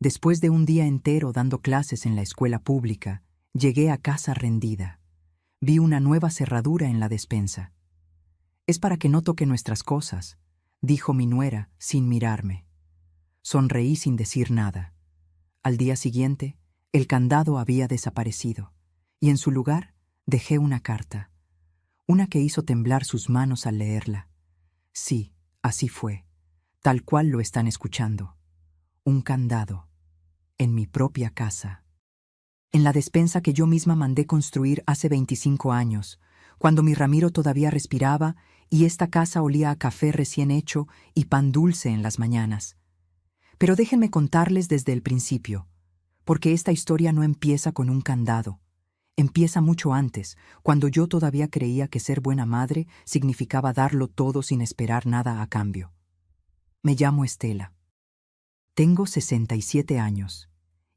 Después de un día entero dando clases en la escuela pública, llegué a casa rendida. Vi una nueva cerradura en la despensa. «Es para que no toque nuestras cosas», dijo mi nuera sin mirarme. Sonreí sin decir nada. Al día siguiente, el candado había desaparecido, y en su lugar dejé una carta, una que hizo temblar sus manos al leerla. Sí, así fue, tal cual lo están escuchando. Un candado, en mi propia casa. En la despensa que yo misma mandé construir hace 25 años, cuando mi Ramiro todavía respiraba y esta casa olía a café recién hecho y pan dulce en las mañanas. Pero déjenme contarles desde el principio, porque esta historia no empieza con un candado. Empieza mucho antes, cuando yo todavía creía que ser buena madre significaba darlo todo sin esperar nada a cambio. Me llamo Estela. Tengo 67 años,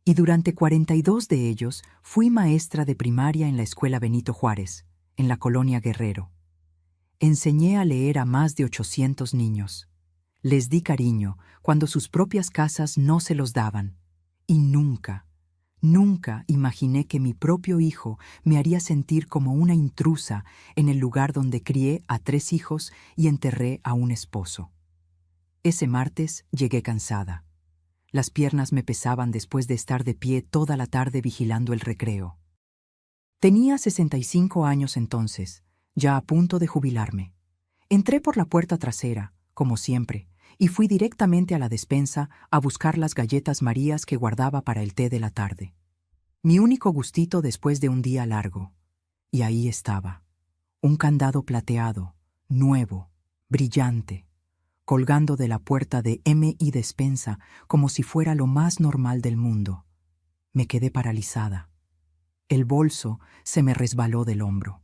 y durante 42 de ellos fui maestra de primaria en la Escuela Benito Juárez, en la Colonia Guerrero. Enseñé a leer a más de 800 niños. Les di cariño cuando sus propias casas no se los daban. Y nunca imaginé que mi propio hijo me haría sentir como una intrusa en el lugar donde crié a 3 hijos y enterré a un esposo. Ese martes llegué cansada. Las piernas me pesaban después de estar de pie toda la tarde vigilando el recreo. Tenía 65 años entonces, ya a punto de jubilarme. Entré por la puerta trasera, como siempre, y fui directamente a la despensa a buscar las galletas Marías que guardaba para el té de la tarde. Mi único gustito después de un día largo. Y ahí estaba, un candado plateado, nuevo, brillante, colgando de la puerta de M.I. Despensa como si fuera lo más normal del mundo. Me quedé paralizada. El bolso se me resbaló del hombro.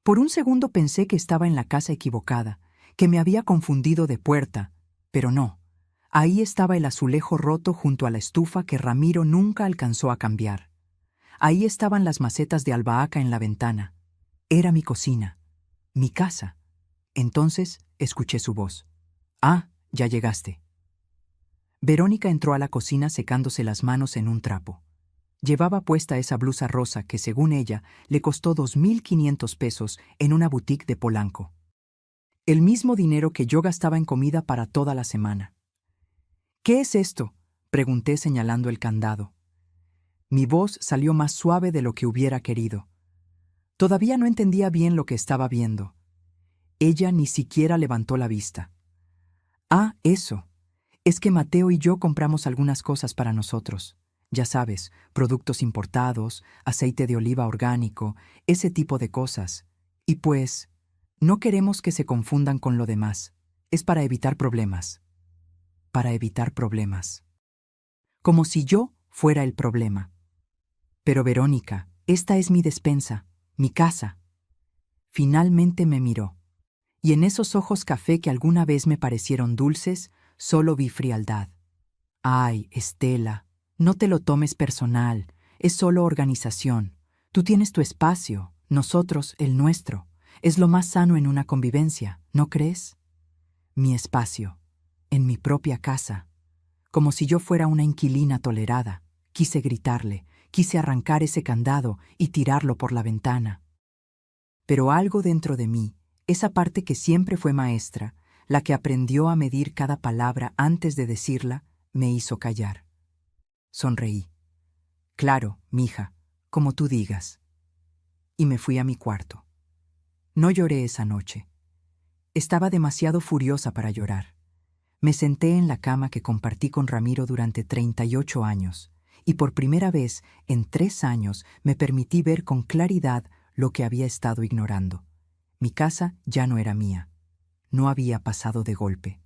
Por un segundo pensé que estaba en la casa equivocada, que me había confundido de puerta, pero no. Ahí estaba el azulejo roto junto a la estufa que Ramiro nunca alcanzó a cambiar. Ahí estaban las macetas de albahaca en la ventana. Era mi cocina, mi casa. Entonces escuché su voz. «Ah, ya llegaste». Verónica entró a la cocina secándose las manos en un trapo. Llevaba puesta esa blusa rosa que, según ella, le costó 2.500 pesos en una boutique de Polanco. El mismo dinero que yo gastaba en comida para toda la semana. «¿Qué es esto?», pregunté señalando el candado. Mi voz salió más suave de lo que hubiera querido. Todavía no entendía bien lo que estaba viendo. Ella ni siquiera levantó la vista. «Ah, eso. Es que Mateo y yo compramos algunas cosas para nosotros. Ya sabes, productos importados, aceite de oliva orgánico, ese tipo de cosas. Y pues, no queremos que se confundan con lo demás. Es para evitar problemas». Para evitar problemas. Como si yo fuera el problema. «Pero Verónica, esta es mi despensa, mi casa». Finalmente me miró. Y en esos ojos café que alguna vez me parecieron dulces, solo vi frialdad. «Ay, Estela, no te lo tomes personal, es solo organización. Tú tienes tu espacio, nosotros el nuestro. Es lo más sano en una convivencia, ¿no crees?» Mi espacio, en mi propia casa. Como si yo fuera una inquilina tolerada. Quise gritarle, quise arrancar ese candado y tirarlo por la ventana. Pero algo dentro de mí, esa parte que siempre fue maestra, la que aprendió a medir cada palabra antes de decirla, me hizo callar. Sonreí. «Claro, mija, como tú digas». Y me fui a mi cuarto. No lloré esa noche. Estaba demasiado furiosa para llorar. Me senté en la cama que compartí con Ramiro durante 38 años, y por primera vez en 3 años me permití ver con claridad lo que había estado ignorando. Mi casa ya no era mía. No había pasado de golpe.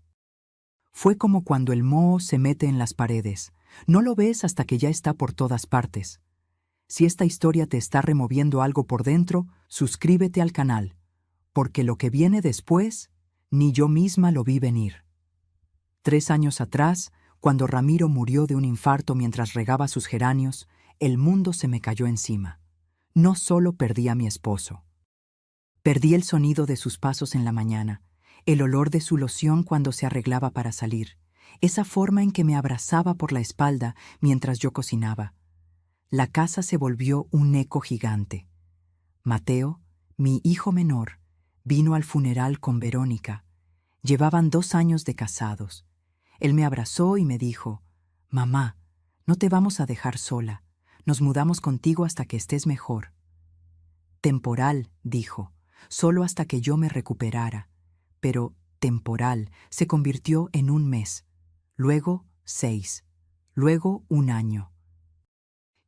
Fue como cuando el moho se mete en las paredes. No lo ves hasta que ya está por todas partes. Si esta historia te está removiendo algo por dentro, suscríbete al canal, porque lo que viene después, ni yo misma lo vi venir. 3 años atrás, cuando Ramiro murió de un infarto mientras regaba sus geranios, el mundo se me cayó encima. No solo perdí a mi esposo. Perdí el sonido de sus pasos en la mañana, el olor de su loción cuando se arreglaba para salir, esa forma en que me abrazaba por la espalda mientras yo cocinaba. La casa se volvió un eco gigante. Mateo, mi hijo menor, vino al funeral con Verónica. Llevaban 2 años de casados. Él me abrazó y me dijo: «Mamá, no te vamos a dejar sola. Nos mudamos contigo hasta que estés mejor». Temporal, dijo, solo hasta que yo me recuperara. Pero temporal se convirtió en 1 mes, luego 6, luego 1 año.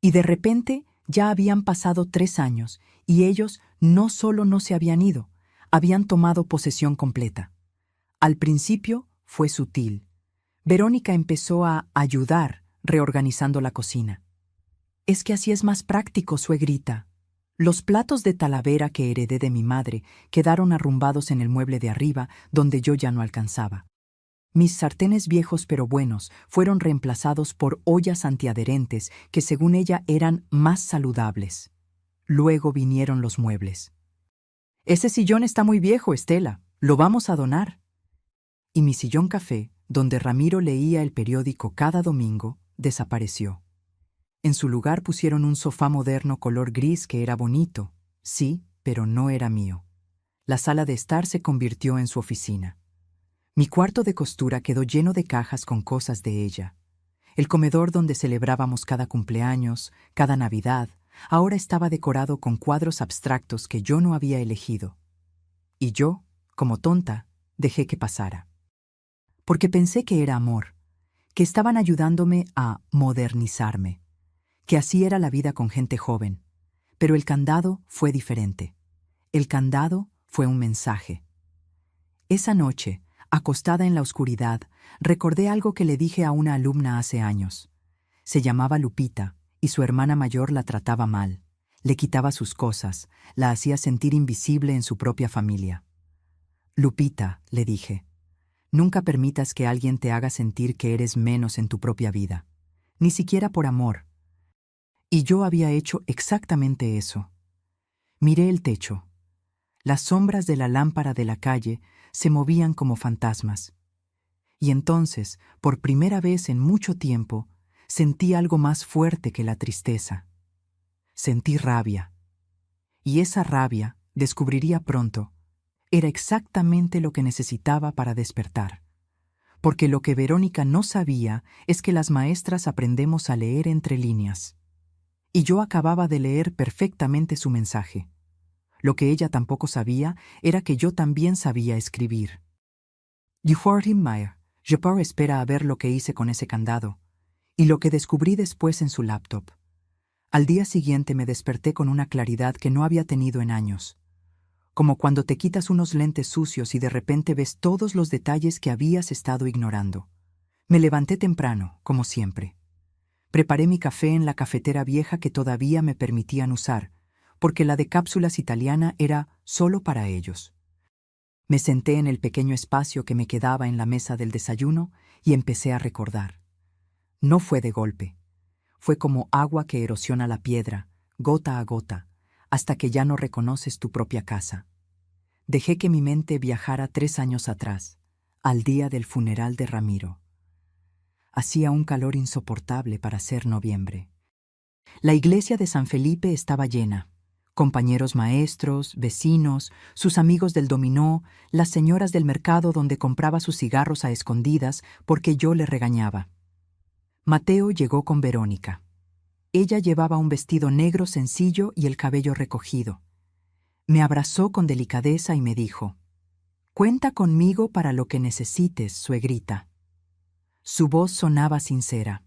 Y de repente ya habían pasado 3 años y ellos no solo no se habían ido, habían tomado posesión completa. Al principio fue sutil. Verónica empezó a ayudar reorganizando la cocina. «Es que así es más práctico, suegrita». Los platos de Talavera que heredé de mi madre quedaron arrumbados en el mueble de arriba, donde yo ya no alcanzaba. Mis sartenes viejos pero buenos fueron reemplazados por ollas antiadherentes que según ella eran más saludables. Luego vinieron los muebles. «Ese sillón está muy viejo, Estela. Lo vamos a donar». Y mi sillón café, donde Ramiro leía el periódico cada domingo, desapareció. En su lugar pusieron un sofá moderno color gris que era bonito, sí, pero no era mío. La sala de estar se convirtió en su oficina. Mi cuarto de costura quedó lleno de cajas con cosas de ella. El comedor donde celebrábamos cada cumpleaños, cada Navidad, ahora estaba decorado con cuadros abstractos que yo no había elegido. Y yo, como tonta, dejé que pasara. Porque pensé que era amor, que estaban ayudándome a modernizarme, que así era la vida con gente joven. Pero el candado fue diferente. El candado fue un mensaje. Esa noche, acostada en la oscuridad, recordé algo que le dije a una alumna hace años. Se llamaba Lupita, y su hermana mayor la trataba mal. Le quitaba sus cosas, la hacía sentir invisible en su propia familia. «Lupita», le dije, «nunca permitas que alguien te haga sentir que eres menos en tu propia vida, ni siquiera por amor». Y yo había hecho exactamente eso. Miré el techo. Las sombras de la lámpara de la calle se movían como fantasmas. Y entonces, por primera vez en mucho tiempo, sentí algo más fuerte que la tristeza. Sentí rabia. Y esa rabia, descubriría pronto, era exactamente lo que necesitaba para despertar. Porque lo que Verónica no sabía es que las maestras aprendemos a leer entre líneas. Y yo acababa de leer perfectamente su mensaje. Lo que ella tampoco sabía era que yo también sabía escribir. Je pars espera a ver lo que hice con ese candado, y lo que descubrí después en su laptop. Al día siguiente me desperté con una claridad que no había tenido en años. Como cuando te quitas unos lentes sucios y de repente ves todos los detalles que habías estado ignorando. Me levanté temprano, como siempre. Preparé mi café en la cafetera vieja que todavía me permitían usar, porque la de cápsulas italiana era solo para ellos. Me senté en el pequeño espacio que me quedaba en la mesa del desayuno y empecé a recordar. No fue de golpe. Fue como agua que erosiona la piedra, gota a gota, hasta que ya no reconoces tu propia casa. Dejé que mi mente viajara 3 años atrás, al día del funeral de Ramiro. Hacía un calor insoportable para ser noviembre. La iglesia de San Felipe estaba llena. Compañeros maestros, vecinos, sus amigos del dominó, las señoras del mercado donde compraba sus cigarros a escondidas porque yo le regañaba. Mateo llegó con Verónica. Ella llevaba un vestido negro sencillo y el cabello recogido. Me abrazó con delicadeza y me dijo: «Cuenta conmigo para lo que necesites, suegrita». Su voz sonaba sincera.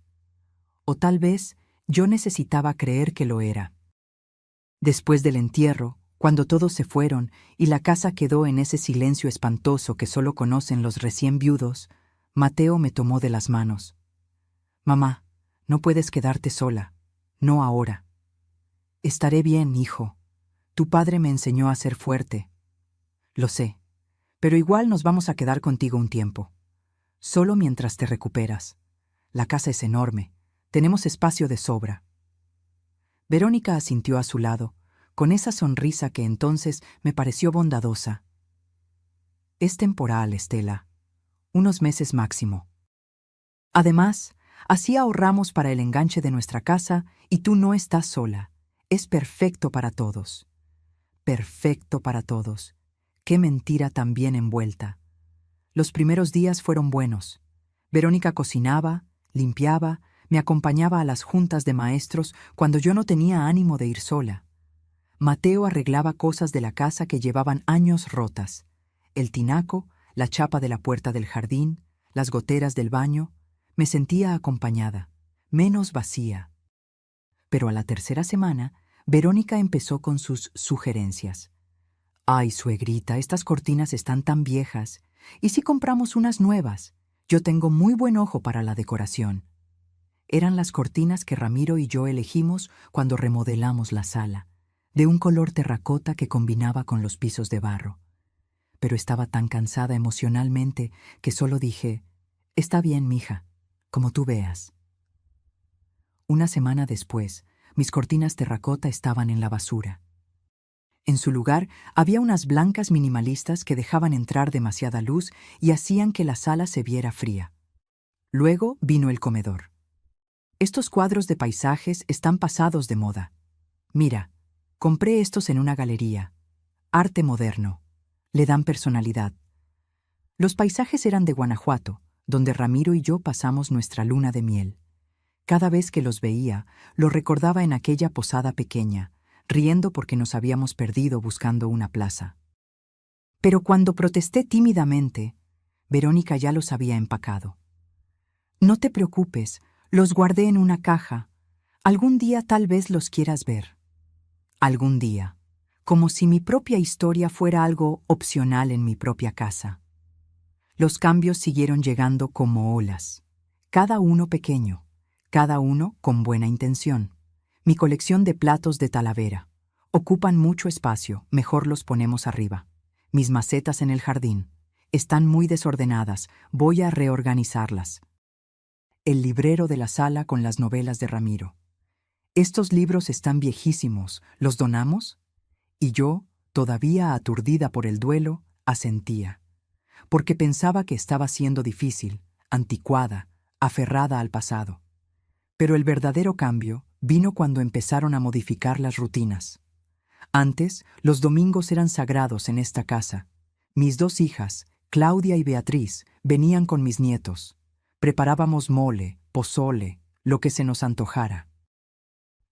O tal vez yo necesitaba creer que lo era. Después del entierro, cuando todos se fueron y la casa quedó en ese silencio espantoso que solo conocen los recién viudos, Mateo me tomó de las manos. «Mamá, no puedes quedarte sola. No ahora». «Estaré bien, hijo. Tu padre me enseñó a ser fuerte». «Lo sé, pero igual nos vamos a quedar contigo un tiempo. Solo mientras te recuperas. La casa es enorme. Tenemos espacio de sobra». Verónica asintió a su lado, con esa sonrisa que entonces me pareció bondadosa. «Es temporal, Estela. Unos meses máximo. Además, así ahorramos para el enganche de nuestra casa y tú no estás sola. Es perfecto para todos. Perfecto para todos. Qué mentira tan bien envuelta. Los primeros días fueron buenos. Verónica cocinaba, limpiaba, me acompañaba a las juntas de maestros cuando yo no tenía ánimo de ir sola. Mateo arreglaba cosas de la casa que llevaban años rotas. El tinaco, la chapa de la puerta del jardín, las goteras del baño. Me sentía acompañada, menos vacía. Pero a la tercera semana, Verónica empezó con sus sugerencias. «Ay, suegrita, estas cortinas están tan viejas. ¿Y si compramos unas nuevas? Yo tengo muy buen ojo para la decoración». Eran las cortinas que Ramiro y yo elegimos cuando remodelamos la sala, de un color terracota que combinaba con los pisos de barro. Pero estaba tan cansada emocionalmente que solo dije, «Está bien, mija, como tú veas». Una semana después, mis cortinas terracota estaban en la basura. En su lugar había unas blancas minimalistas que dejaban entrar demasiada luz y hacían que la sala se viera fría. Luego vino el comedor. Estos cuadros de paisajes están pasados de moda. Mira, compré estos en una galería. Arte moderno. Le dan personalidad. Los paisajes eran de Guanajuato, donde Ramiro y yo pasamos nuestra luna de miel. Cada vez que los veía, lo recordaba en aquella posada pequeña, riendo porque nos habíamos perdido buscando una plaza. Pero cuando protesté tímidamente, Verónica ya los había empacado. «No te preocupes, los guardé en una caja. Algún día tal vez los quieras ver». Algún día, como si mi propia historia fuera algo opcional en mi propia casa. Los cambios siguieron llegando como olas, cada uno pequeño, cada uno con buena intención. Mi colección de platos de Talavera. Ocupan mucho espacio, mejor los ponemos arriba. Mis macetas en el jardín. Están muy desordenadas, voy a reorganizarlas. El librero de la sala con las novelas de Ramiro. Estos libros están viejísimos, ¿los donamos? Y yo, todavía aturdida por el duelo, asentía. Porque pensaba que estaba siendo difícil, anticuada, aferrada al pasado. Pero el verdadero cambio vino cuando empezaron a modificar las rutinas. Antes, los domingos eran sagrados en esta casa. Mis dos hijas, Claudia y Beatriz, venían con mis nietos. Preparábamos mole, pozole, lo que se nos antojara.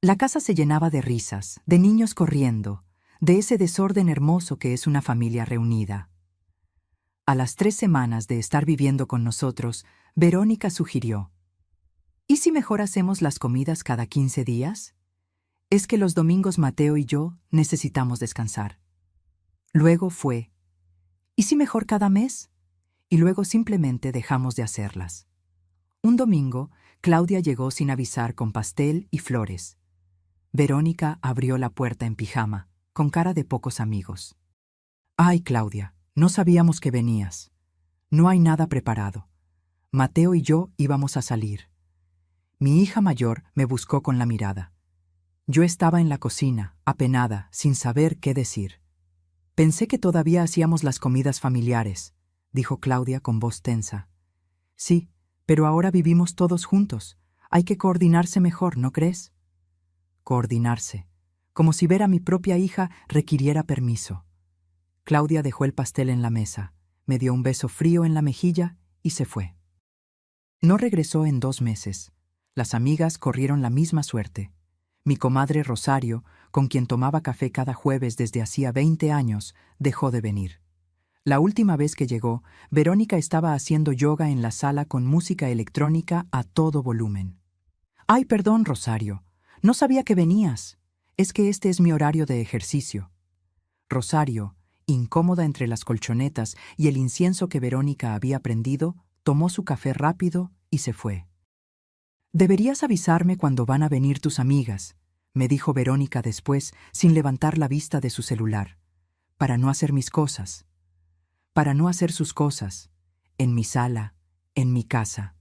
La casa se llenaba de risas, de niños corriendo, de ese desorden hermoso que es una familia reunida. A las 3 semanas de estar viviendo con nosotros, Verónica sugirió, ¿y si mejor hacemos las comidas cada 15 días? Es que los domingos Mateo y yo necesitamos descansar. Luego fue, ¿y si mejor cada mes? Y luego simplemente dejamos de hacerlas. Un domingo, Claudia llegó sin avisar con pastel y flores. Verónica abrió la puerta en pijama, con cara de pocos amigos. «Ay, Claudia, no sabíamos que venías. No hay nada preparado. Mateo y yo íbamos a salir». Mi hija mayor me buscó con la mirada. Yo estaba en la cocina, apenada, sin saber qué decir. «Pensé que todavía hacíamos las comidas familiares», dijo Claudia con voz tensa. «Sí, pero ahora vivimos todos juntos. Hay que coordinarse mejor, ¿no crees?» Coordinarse, como si ver a mi propia hija requiriera permiso. Claudia dejó el pastel en la mesa, me dio un beso frío en la mejilla y se fue. No regresó en 2 meses. Las amigas corrieron la misma suerte. Mi comadre Rosario, con quien tomaba café cada jueves desde hacía 20 años, dejó de venir. La última vez que llegó, Verónica estaba haciendo yoga en la sala con música electrónica a todo volumen. «Ay, perdón, Rosario, no sabía que venías. Es que este es mi horario de ejercicio». Rosario, incómoda entre las colchonetas y el incienso que Verónica había prendido, tomó su café rápido y se fue. «Deberías avisarme cuando van a venir tus amigas», me dijo Verónica después, sin levantar la vista de su celular, «para no hacer mis cosas. Para no hacer sus cosas, en mi sala, en mi casa».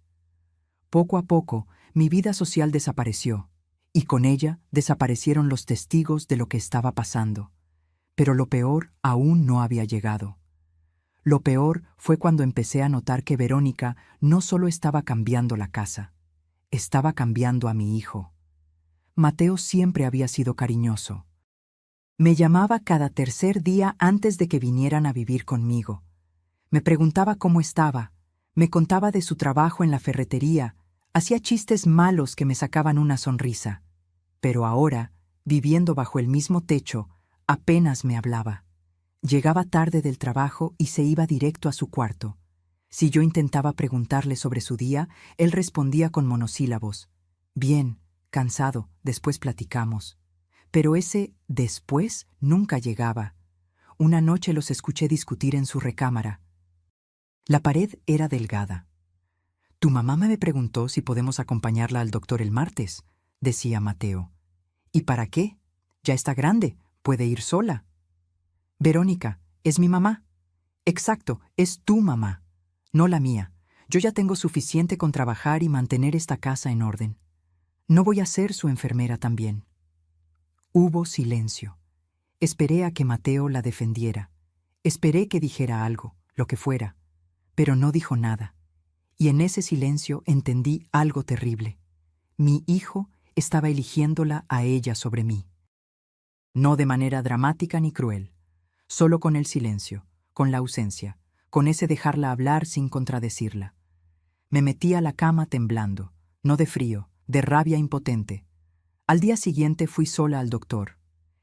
Poco a poco, mi vida social desapareció, y con ella desaparecieron los testigos de lo que estaba pasando. Pero lo peor aún no había llegado. Lo peor fue cuando empecé a notar que Verónica no solo estaba cambiando la casa, estaba cambiando a mi hijo. Mateo siempre había sido cariñoso. Me llamaba cada tercer día antes de que vinieran a vivir conmigo. Me preguntaba cómo estaba, me contaba de su trabajo en la ferretería, hacía chistes malos que me sacaban una sonrisa. Pero ahora, viviendo bajo el mismo techo, apenas me hablaba. Llegaba tarde del trabajo y se iba directo a su cuarto. Si yo intentaba preguntarle sobre su día, él respondía con monosílabos. Bien, cansado, después platicamos. Pero ese después nunca llegaba. Una noche los escuché discutir en su recámara. La pared era delgada. «Tu mamá me preguntó si podemos acompañarla al doctor el martes», decía Mateo. «¿Y para qué? Ya está grande, puede ir sola». «Verónica, es mi mamá». «Exacto, es tu mamá, no la mía. Yo ya tengo suficiente con trabajar y mantener esta casa en orden. No voy a ser su enfermera también». Hubo silencio. Esperé a que Mateo la defendiera. Esperé que dijera algo, lo que fuera, pero no dijo nada. Y en ese silencio entendí algo terrible. Mi hijo estaba eligiéndola a ella sobre mí. No de manera dramática ni cruel, solo con el silencio, con la ausencia, con ese dejarla hablar sin contradecirla. Me metí a la cama temblando, no de frío, de rabia impotente. Al día siguiente fui sola al doctor.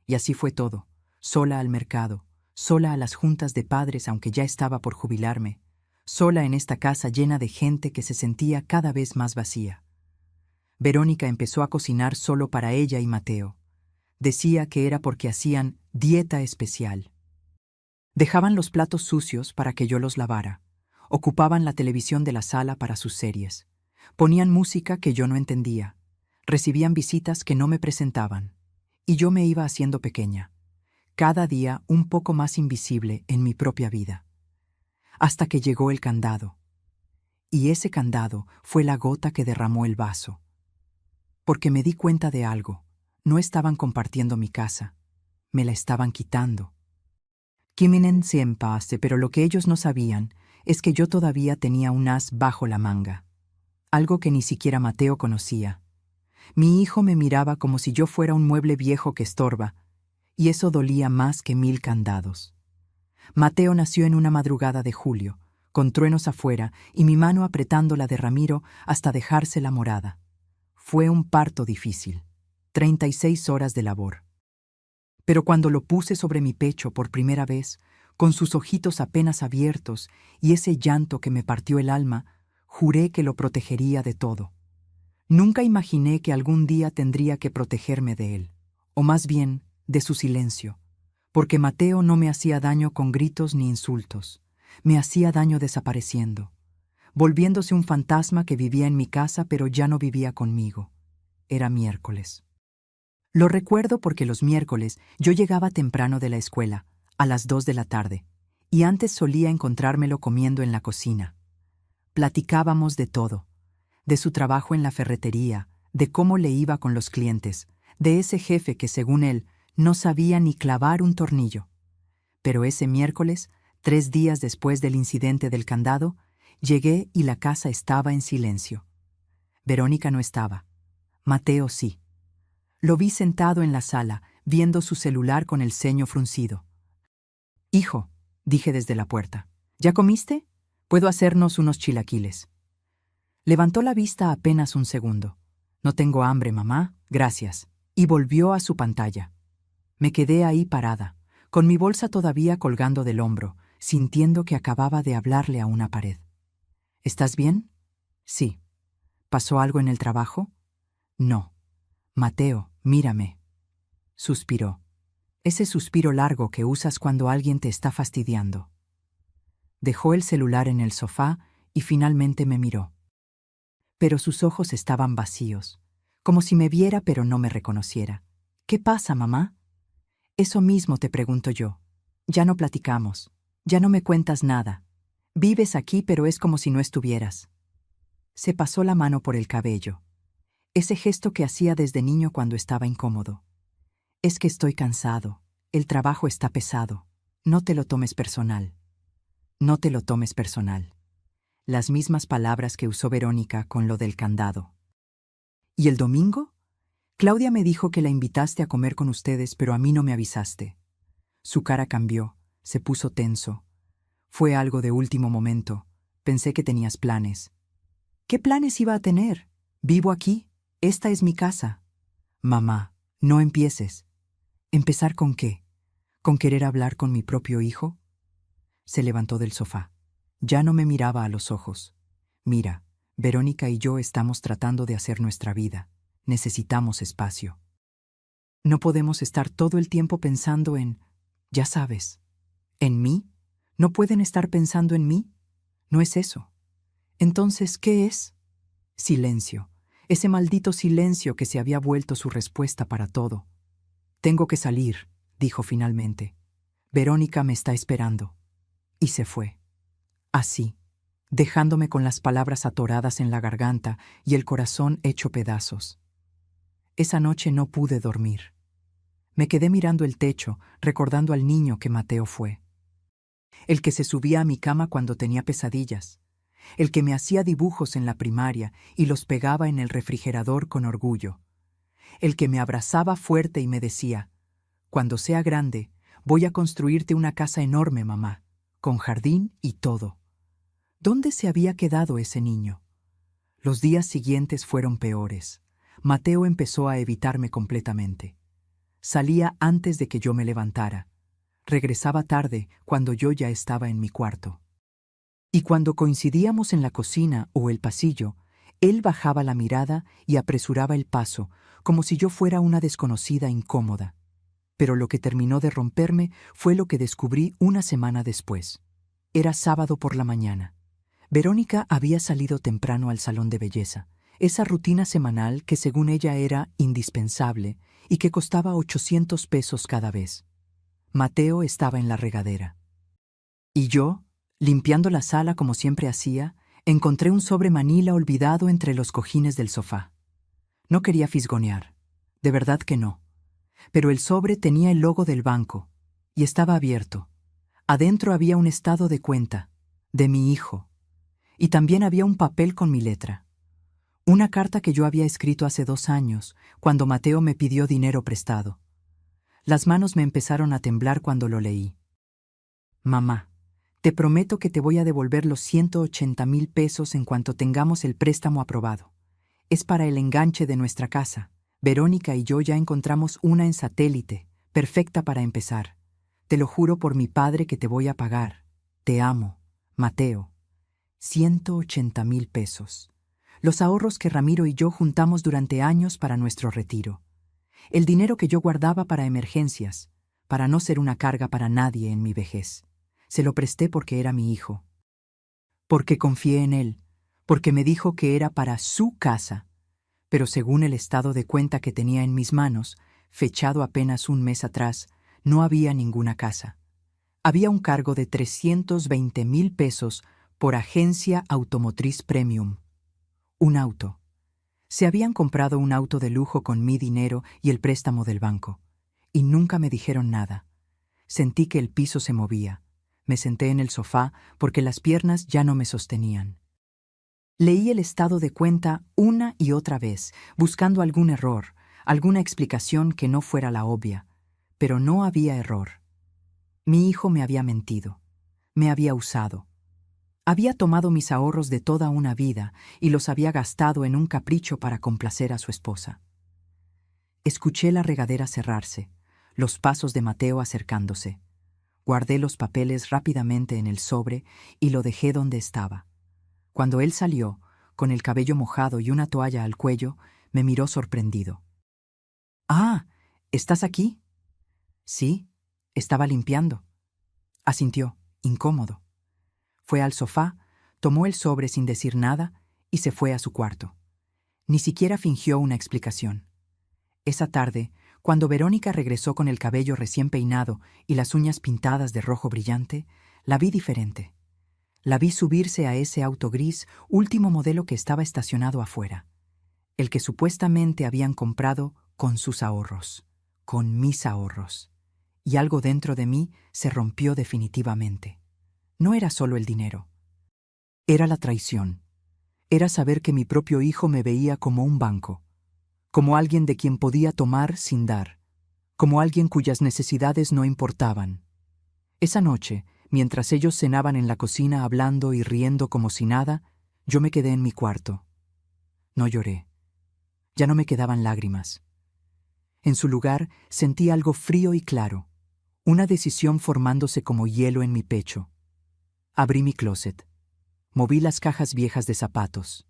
Y así fue todo, sola al mercado, sola a las juntas de padres aunque ya estaba por jubilarme, sola en esta casa llena de gente que se sentía cada vez más vacía. Verónica empezó a cocinar solo para ella y Mateo. Decía que era porque hacían dieta especial. Dejaban los platos sucios para que yo los lavara. Ocupaban la televisión de la sala para sus series. Ponían música que yo no entendía. Recibían visitas que no me presentaban. Y yo me iba haciendo pequeña. Cada día un poco más invisible en mi propia vida. Hasta que llegó el candado. Y ese candado fue la gota que derramó el vaso. Porque me di cuenta de algo. No estaban compartiendo mi casa. Me la estaban quitando. Kiminen siempre hace, pero lo que ellos no sabían es que yo todavía tenía un as bajo la manga. Algo que ni siquiera Mateo conocía. Mi hijo me miraba como si yo fuera un mueble viejo que estorba, y eso dolía más que 1000 candados. Mateo nació en una madrugada de julio, con truenos afuera y mi mano apretando la de Ramiro hasta dejársela morada. Fue un parto difícil, 36 horas de labor. Pero cuando lo puse sobre mi pecho por primera vez, con sus ojitos apenas abiertos y ese llanto que me partió el alma, juré que lo protegería de todo. Nunca imaginé que algún día tendría que protegerme de él, o más bien, de su silencio, porque Mateo no me hacía daño con gritos ni insultos, me hacía daño desapareciendo, volviéndose un fantasma que vivía en mi casa pero ya no vivía conmigo. Era miércoles. Lo recuerdo porque los miércoles yo llegaba temprano de la escuela, a las 2 de la tarde, y antes solía encontrármelo comiendo en la cocina. Platicábamos de todo, de su trabajo en la ferretería, de cómo le iba con los clientes, de ese jefe que, según él, no sabía ni clavar un tornillo. Pero ese miércoles, 3 días después del incidente del candado, llegué y la casa estaba en silencio. Verónica no estaba. Mateo sí. Lo vi sentado en la sala, viendo su celular con el ceño fruncido. «Hijo», dije desde la puerta, «¿ya comiste? Puedo hacernos unos chilaquiles». Levantó la vista apenas un segundo. «No tengo hambre, mamá, gracias», y volvió a su pantalla. Me quedé ahí parada, con mi bolsa todavía colgando del hombro, sintiendo que acababa de hablarle a una pared. «¿Estás bien?» «Sí». «¿Pasó algo en el trabajo?» «No». «Mateo, mírame». Suspiró. Ese suspiro largo que usas cuando alguien te está fastidiando. Dejó el celular en el sofá y finalmente me miró. Pero sus ojos estaban vacíos, como si me viera pero no me reconociera. «¿Qué pasa, mamá?» «Eso mismo te pregunto yo. Ya no platicamos. Ya no me cuentas nada. Vives aquí pero es como si no estuvieras». Se pasó la mano por el cabello. Ese gesto que hacía desde niño cuando estaba incómodo. «Es que estoy cansado. El trabajo está pesado. No te lo tomes personal». No te lo tomes personal. Las mismas palabras que usó Verónica con lo del candado. ¿Y el domingo? Claudia me dijo que la invitaste a comer con ustedes, pero a mí no me avisaste. Su cara cambió, se puso tenso. Fue algo de último momento. Pensé que tenías planes. ¿Qué planes iba a tener? Vivo aquí. Esta es mi casa. Mamá, no empieces. ¿Empezar con qué? ¿Con querer hablar con mi propio hijo? Se levantó del sofá. Ya no me miraba a los ojos. Mira, Verónica y yo estamos tratando de hacer nuestra vida. Necesitamos espacio. No podemos estar todo el tiempo pensando en, ya sabes, ¿en mí? ¿No pueden estar pensando en mí? No es eso. Entonces, ¿qué es? Silencio. Ese maldito silencio que se había vuelto su respuesta para todo. Tengo que salir, dijo finalmente. Verónica me está esperando. Y se fue. Así, dejándome con las palabras atoradas en la garganta y el corazón hecho pedazos. Esa noche no pude dormir. Me quedé mirando el techo, recordando al niño que Mateo fue. El que se subía a mi cama cuando tenía pesadillas. El que me hacía dibujos en la primaria y los pegaba en el refrigerador con orgullo. El que me abrazaba fuerte y me decía, cuando sea grande, voy a construirte una casa enorme, mamá, con jardín y todo. ¿Dónde se había quedado ese niño? Los días siguientes fueron peores. Mateo empezó a evitarme completamente. Salía antes de que yo me levantara. Regresaba tarde cuando yo ya estaba en mi cuarto. Y cuando coincidíamos en la cocina o el pasillo, él bajaba la mirada y apresuraba el paso, como si yo fuera una desconocida incómoda. Pero lo que terminó de romperme fue lo que descubrí una semana después. Era sábado por la mañana. Verónica había salido temprano al salón de belleza, esa rutina semanal que según ella era indispensable y que costaba 800 pesos cada vez. Mateo estaba en la regadera. Y yo, limpiando la sala como siempre hacía, encontré un sobre manila olvidado entre los cojines del sofá. No quería fisgonear, de verdad que no. Pero el sobre tenía el logo del banco y estaba abierto. Adentro había un estado de cuenta, de mi hijo, y también había un papel con mi letra. Una carta que yo había escrito hace 2 años, cuando Mateo me pidió dinero prestado. Las manos me empezaron a temblar cuando lo leí. Mamá, te prometo que te voy a devolver los 180,000 pesos en cuanto tengamos el préstamo aprobado. Es para el enganche de nuestra casa. Verónica y yo ya encontramos una en Satélite, perfecta para empezar. Te lo juro por mi padre que te voy a pagar. Te amo, Mateo. 180,000 pesos. Los ahorros que Ramiro y yo juntamos durante años para nuestro retiro. El dinero que yo guardaba para emergencias, para no ser una carga para nadie en mi vejez. Se lo presté porque era mi hijo. Porque confié en él, porque me dijo que era para su casa. Pero según el estado de cuenta que tenía en mis manos, fechado apenas un mes atrás, no había ninguna casa. Había un cargo de 320,000 pesos por Agencia Automotriz Premium. Un auto. Se habían comprado un auto de lujo con mi dinero y el préstamo del banco. Y nunca me dijeron nada. Sentí que el piso se movía. Me senté en el sofá porque las piernas ya no me sostenían. Leí el estado de cuenta una y otra vez, buscando algún error, alguna explicación que no fuera la obvia. Pero no había error. Mi hijo me había mentido. Me había usado. Había tomado mis ahorros de toda una vida y los había gastado en un capricho para complacer a su esposa. Escuché la regadera cerrarse, los pasos de Mateo acercándose. Guardé los papeles rápidamente en el sobre y lo dejé donde estaba. Cuando él salió, con el cabello mojado y una toalla al cuello, me miró sorprendido. «Ah, ¿estás aquí?» «Sí, estaba limpiando». Asintió, incómodo. Fue al sofá, tomó el sobre sin decir nada y se fue a su cuarto. Ni siquiera fingió una explicación. Esa tarde, cuando Verónica regresó con el cabello recién peinado y las uñas pintadas de rojo brillante, la vi diferente. La vi subirse a ese auto gris, último modelo que estaba estacionado afuera. El que supuestamente habían comprado con sus ahorros, con mis ahorros. Y algo dentro de mí se rompió definitivamente. No era solo el dinero. Era la traición. Era saber que mi propio hijo me veía como un banco, como alguien de quien podía tomar sin dar, como alguien cuyas necesidades no importaban. Esa noche, mientras ellos cenaban en la cocina hablando y riendo como si nada, yo me quedé en mi cuarto. No lloré. Ya no me quedaban lágrimas. En su lugar sentí algo frío y claro, una decisión formándose como hielo en mi pecho. Abrí mi closet. Moví las cajas viejas de zapatos.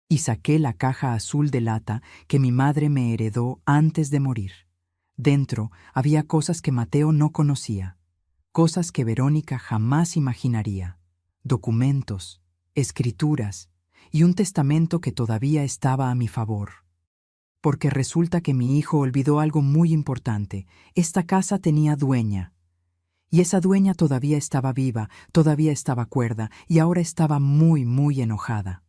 Y saqué la caja azul de lata que mi madre me heredó antes de morir. Dentro había cosas que Mateo no conocía, cosas que Verónica jamás imaginaría, documentos, escrituras y un testamento que todavía estaba a mi favor. Porque resulta que mi hijo olvidó algo muy importante. Esta casa tenía dueña. Y esa dueña todavía estaba viva, todavía estaba cuerda, y ahora estaba muy, muy enojada.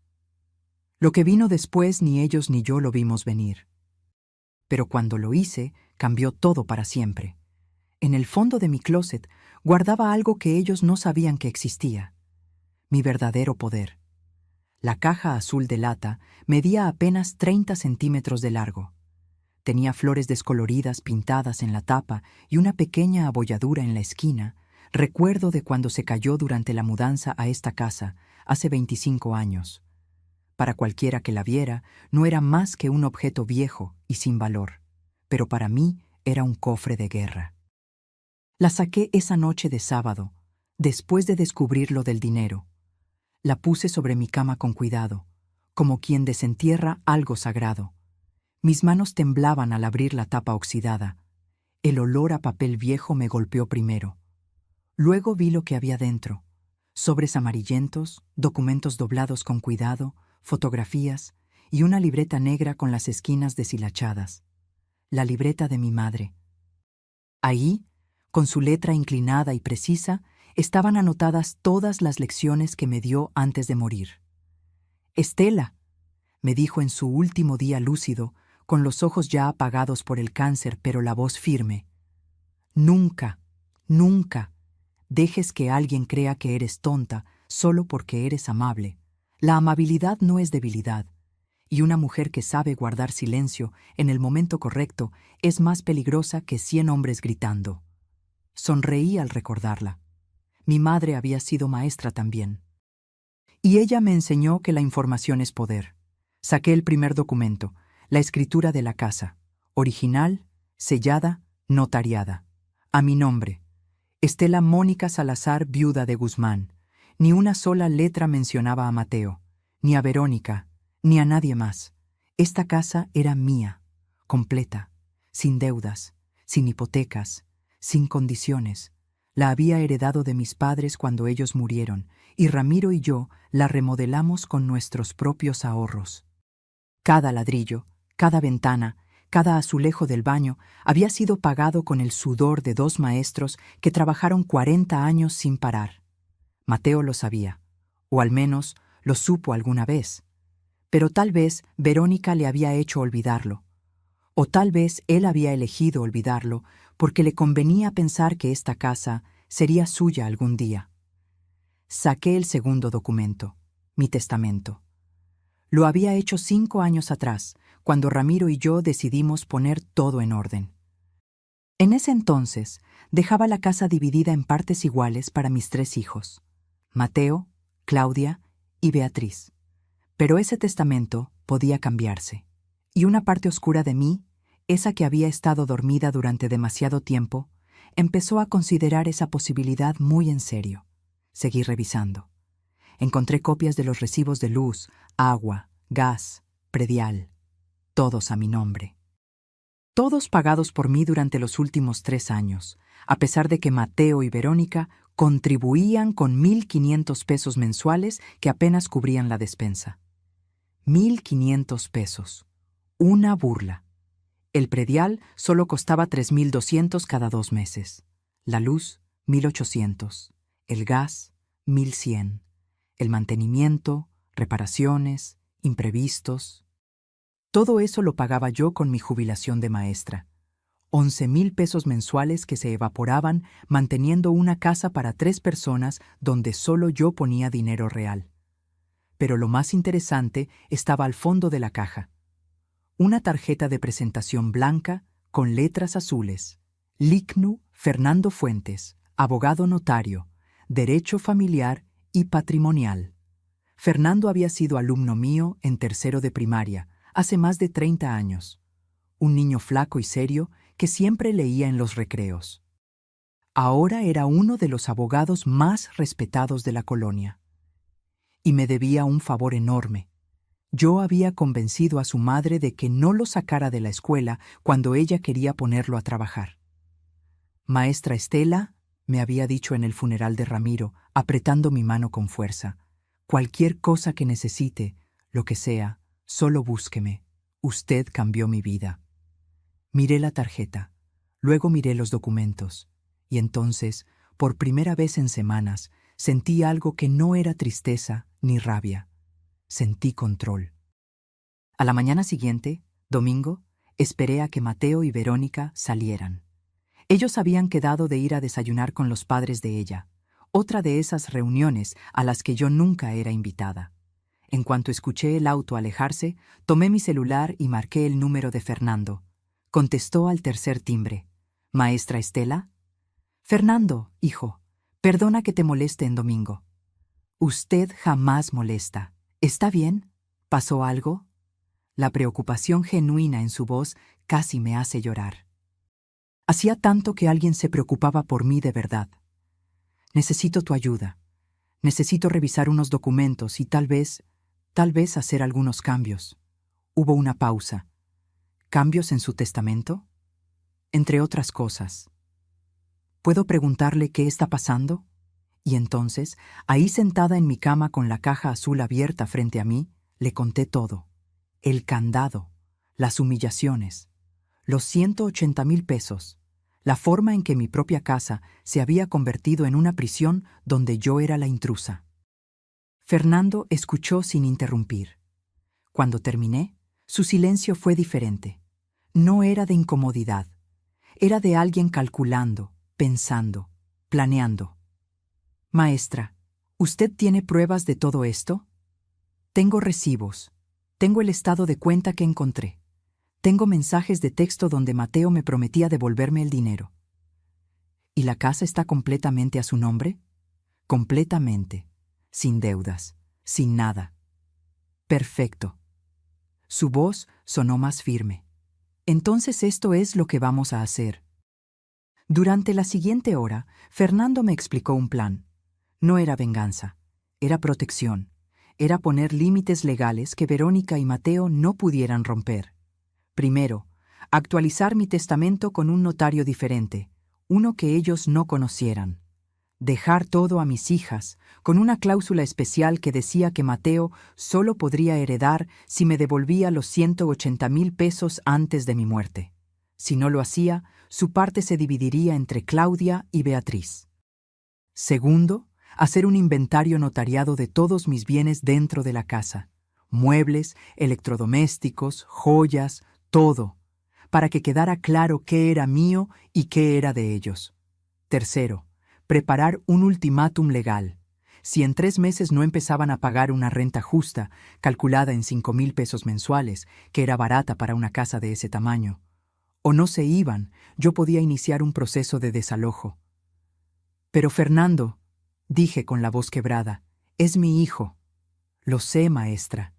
Lo que vino después ni ellos ni yo lo vimos venir. Pero cuando lo hice, cambió todo para siempre. En el fondo de mi closet guardaba algo que ellos no sabían que existía. Mi verdadero poder. La caja azul de lata medía apenas 30 centímetros de largo. Tenía flores descoloridas pintadas en la tapa y una pequeña abolladura en la esquina, recuerdo de cuando se cayó durante la mudanza a esta casa, hace 25 años. Para cualquiera que la viera, no era más que un objeto viejo y sin valor, pero para mí era un cofre de guerra. La saqué esa noche de sábado, después de descubrir lo del dinero. La puse sobre mi cama con cuidado, como quien desentierra algo sagrado. Mis manos temblaban al abrir la tapa oxidada. El olor a papel viejo me golpeó primero. Luego vi lo que había dentro. Sobres amarillentos, documentos doblados con cuidado, fotografías y una libreta negra con las esquinas deshilachadas. La libreta de mi madre. Ahí, con su letra inclinada y precisa, estaban anotadas todas las lecciones que me dio antes de morir. «Estela», me dijo en su último día lúcido, con los ojos ya apagados por el cáncer, pero la voz firme. «Nunca, nunca dejes que alguien crea que eres tonta solo porque eres amable. La amabilidad no es debilidad, y una mujer que sabe guardar silencio en el momento correcto es más peligrosa que 100 hombres gritando». Sonreí al recordarla. Mi madre había sido maestra también. Y ella me enseñó que la información es poder. Saqué el primer documento, la escritura de la casa, original, sellada, notariada. A mi nombre. Estela Mónica Salazar, viuda de Guzmán. Ni una sola letra mencionaba a Mateo, ni a Verónica, ni a nadie más. Esta casa era mía, completa, sin deudas, sin hipotecas, sin condiciones. La había heredado de mis padres cuando ellos murieron, y Ramiro y yo la remodelamos con nuestros propios ahorros. Cada ladrillo, cada ventana, cada azulejo del baño había sido pagado con el sudor de 2 maestros que trabajaron 40 años sin parar. Mateo lo sabía, o al menos lo supo alguna vez. Pero tal vez Verónica le había hecho olvidarlo. O tal vez él había elegido olvidarlo porque le convenía pensar que esta casa sería suya algún día. Saqué el segundo documento, mi testamento. Lo había hecho 5 años atrás, cuando Ramiro y yo decidimos poner todo en orden. En ese entonces, dejaba la casa dividida en partes iguales para mis 3 hijos, Mateo, Claudia y Beatriz. Pero ese testamento podía cambiarse. Y una parte oscura de mí, esa que había estado dormida durante demasiado tiempo, empezó a considerar esa posibilidad muy en serio. Seguí revisando. Encontré copias de los recibos de luz, agua, gas, predial, todos a mi nombre. Todos pagados por mí durante los últimos 3 años, a pesar de que Mateo y Verónica contribuían con 1,500 pesos mensuales que apenas cubrían la despensa. 1,500 pesos. Una burla. El predial solo costaba 3,200 cada 2 meses. La luz, 1,800. El gas, 1,100. El mantenimiento, reparaciones, imprevistos. Todo eso lo pagaba yo con mi jubilación de maestra. 11,000 pesos mensuales que se evaporaban manteniendo una casa para 3 personas donde solo yo ponía dinero real. Pero lo más interesante estaba al fondo de la caja. Una tarjeta de presentación blanca con letras azules. Licnu Fernando Fuentes, abogado notario, derecho familiar y patrimonial. Fernando había sido alumno mío en tercero de primaria, hace más de 30 años. Un niño flaco y serio que siempre leía en los recreos. Ahora era uno de los abogados más respetados de la colonia. Y me debía un favor enorme. Yo había convencido a su madre de que no lo sacara de la escuela cuando ella quería ponerlo a trabajar. Maestra Estela, me había dicho en el funeral de Ramiro, apretando mi mano con fuerza, cualquier cosa que necesite, lo que sea, solo búsqueme. Usted cambió mi vida. Miré la tarjeta, luego miré los documentos, y entonces, por primera vez en semanas, sentí algo que no era tristeza ni rabia. Sentí control. A la mañana siguiente, domingo, esperé a que Mateo y Verónica salieran. Ellos habían quedado de ir a desayunar con los padres de ella, otra de esas reuniones a las que yo nunca era invitada. En cuanto escuché el auto alejarse, tomé mi celular y marqué el número de Fernando. Contestó al tercer timbre. ¿Maestra Estela? Fernando, hijo, perdona que te moleste en domingo. Usted jamás molesta. ¿Está bien? ¿Pasó algo? La preocupación genuina en su voz casi me hace llorar. Hacía tanto que alguien se preocupaba por mí de verdad. Necesito tu ayuda. Necesito revisar unos documentos y tal vez hacer algunos cambios. Hubo una pausa. ¿Cambios en su testamento? Entre otras cosas. ¿Puedo preguntarle qué está pasando? Y entonces, ahí sentada en mi cama con la caja azul abierta frente a mí, le conté todo. El candado, las humillaciones, los 180,000 pesos, la forma en que mi propia casa se había convertido en una prisión donde yo era la intrusa. Fernando escuchó sin interrumpir. Cuando terminé, su silencio fue diferente. No era de incomodidad. Era de alguien calculando, pensando, planeando. Maestra, ¿usted tiene pruebas de todo esto? Tengo recibos. Tengo el estado de cuenta que encontré. Tengo mensajes de texto donde Mateo me prometía devolverme el dinero. ¿Y la casa está completamente a su nombre? Completamente. Sin deudas. Sin nada. Perfecto. Su voz sonó más firme. Entonces esto es lo que vamos a hacer. Durante la siguiente hora, Fernando me explicó un plan. No era venganza, era protección. Era poner límites legales que Verónica y Mateo no pudieran romper. Primero, actualizar mi testamento con un notario diferente, uno que ellos no conocieran. Dejar todo a mis hijas, con una cláusula especial que decía que Mateo solo podría heredar si me devolvía los 180,000 pesos antes de mi muerte. Si no lo hacía, su parte se dividiría entre Claudia y Beatriz. Segundo, hacer un inventario notariado de todos mis bienes dentro de la casa. Muebles, electrodomésticos, joyas, todo, para que quedara claro qué era mío y qué era de ellos. Tercero, preparar un ultimátum legal. Si en 3 meses no empezaban a pagar una renta justa, calculada en 5,000 pesos mensuales, que era barata para una casa de ese tamaño, o no se iban, yo podía iniciar un proceso de desalojo. Pero Fernando, dije con la voz quebrada, es mi hijo. Lo sé, maestra.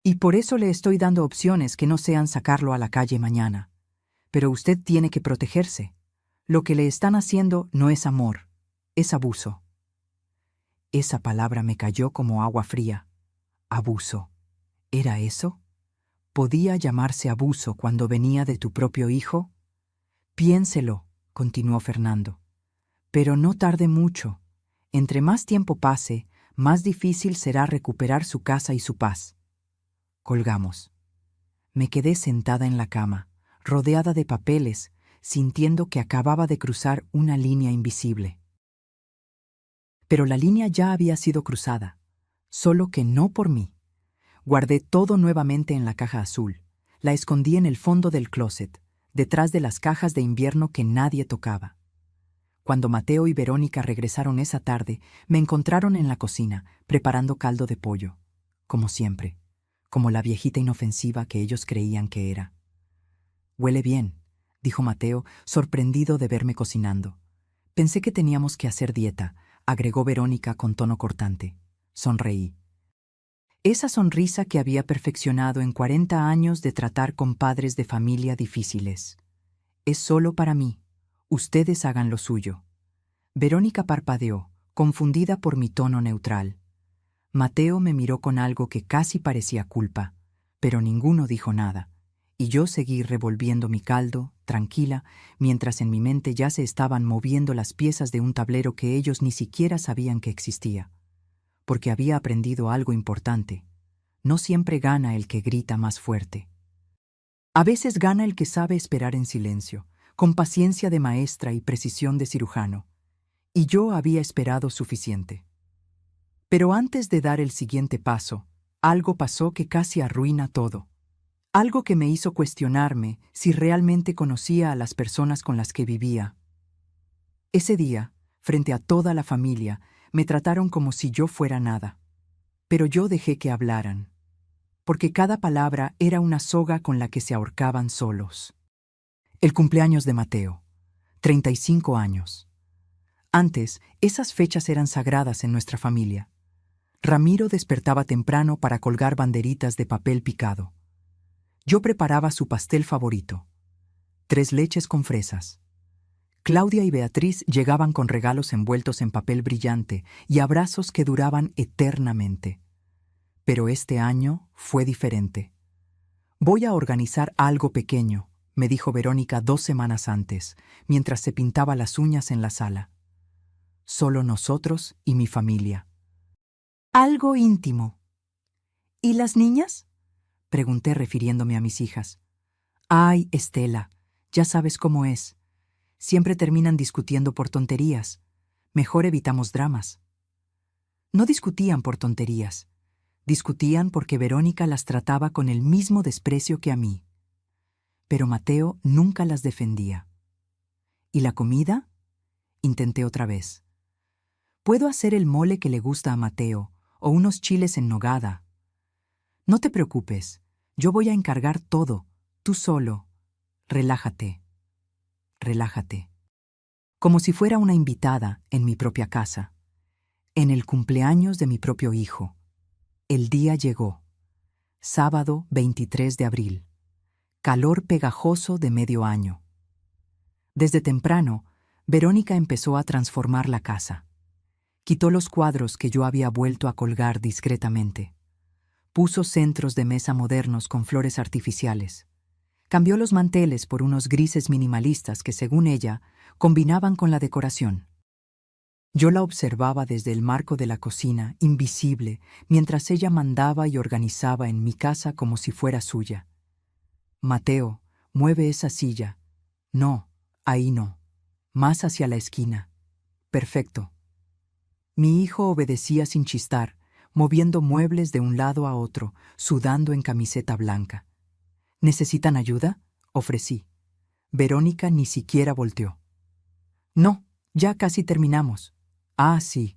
Y por eso le estoy dando opciones que no sean sacarlo a la calle mañana. Pero usted tiene que protegerse. Lo que le están haciendo no es amor, es abuso. Esa palabra me cayó como agua fría. Abuso. ¿Era eso? ¿Podía llamarse abuso cuando venía de tu propio hijo? Piénselo, continuó Fernando. Pero no tarde mucho. Entre más tiempo pase, más difícil será recuperar su casa y su paz. Colgamos. Me quedé sentada en la cama, rodeada de papeles, sintiendo que acababa de cruzar una línea invisible. Pero la línea ya había sido cruzada, solo que no por mí. Guardé todo nuevamente en la caja azul. La escondí en el fondo del closet, detrás de las cajas de invierno que nadie tocaba. Cuando Mateo y Verónica regresaron esa tarde, me encontraron en la cocina, preparando caldo de pollo, como siempre, como la viejita inofensiva que ellos creían que era. «Huele bien», dijo Mateo, sorprendido de verme cocinando. «Pensé que teníamos que hacer dieta», agregó Verónica con tono cortante. Sonreí. Esa sonrisa que había perfeccionado en 40 años de tratar con padres de familia difíciles. «Es solo para mí. Ustedes hagan lo suyo». Verónica parpadeó, confundida por mi tono neutral. Mateo me miró con algo que casi parecía culpa, pero ninguno dijo nada, y yo seguí revolviendo mi caldo, tranquila, mientras en mi mente ya se estaban moviendo las piezas de un tablero que ellos ni siquiera sabían que existía. Porque había aprendido algo importante. No siempre gana el que grita más fuerte. A veces gana el que sabe esperar en silencio, con paciencia de maestra y precisión de cirujano. Y yo había esperado suficiente. Pero antes de dar el siguiente paso, algo pasó que casi arruina todo. Algo que me hizo cuestionarme si realmente conocía a las personas con las que vivía. Ese día, frente a toda la familia, me trataron como si yo fuera nada. Pero yo dejé que hablaran, porque cada palabra era una soga con la que se ahorcaban solos. El cumpleaños de Mateo, 35 años. Antes, esas fechas eran sagradas en nuestra familia. Ramiro despertaba temprano para colgar banderitas de papel picado. Yo preparaba su pastel favorito, 3 leches con fresas. Claudia y Beatriz llegaban con regalos envueltos en papel brillante y abrazos que duraban eternamente. Pero este año fue diferente. «Voy a organizar algo pequeño», me dijo Verónica 2 semanas antes, mientras se pintaba las uñas en la sala. «Solo nosotros y mi familia». «Algo íntimo». «¿Y las niñas?», pregunté refiriéndome a mis hijas. «Ay, Estela, ya sabes cómo es. Siempre terminan discutiendo por tonterías. Mejor evitamos dramas». No discutían por tonterías. Discutían porque Verónica las trataba con el mismo desprecio que a mí. Pero Mateo nunca las defendía. «¿Y la comida?», intenté otra vez. «Puedo hacer el mole que le gusta a Mateo, o unos chiles en nogada». «No te preocupes, yo voy a encargar todo, tú solo. Relájate, relájate». Como si fuera una invitada en mi propia casa. En el cumpleaños de mi propio hijo. El día llegó. Sábado 23 de abril. Calor pegajoso de medio año. Desde temprano, Verónica empezó a transformar la casa. Quitó los cuadros que yo había vuelto a colgar discretamente. Puso centros de mesa modernos con flores artificiales. Cambió los manteles por unos grises minimalistas que, según ella, combinaban con la decoración. Yo la observaba desde el marco de la cocina, invisible, mientras ella mandaba y organizaba en mi casa como si fuera suya. «Mateo, mueve esa silla». «No, ahí no. Más hacia la esquina». «Perfecto». Mi hijo obedecía sin chistar, moviendo muebles de un lado a otro, sudando en camiseta blanca. «¿Necesitan ayuda?», ofrecí. Verónica ni siquiera volteó. «No, ya casi terminamos». «Ah, sí.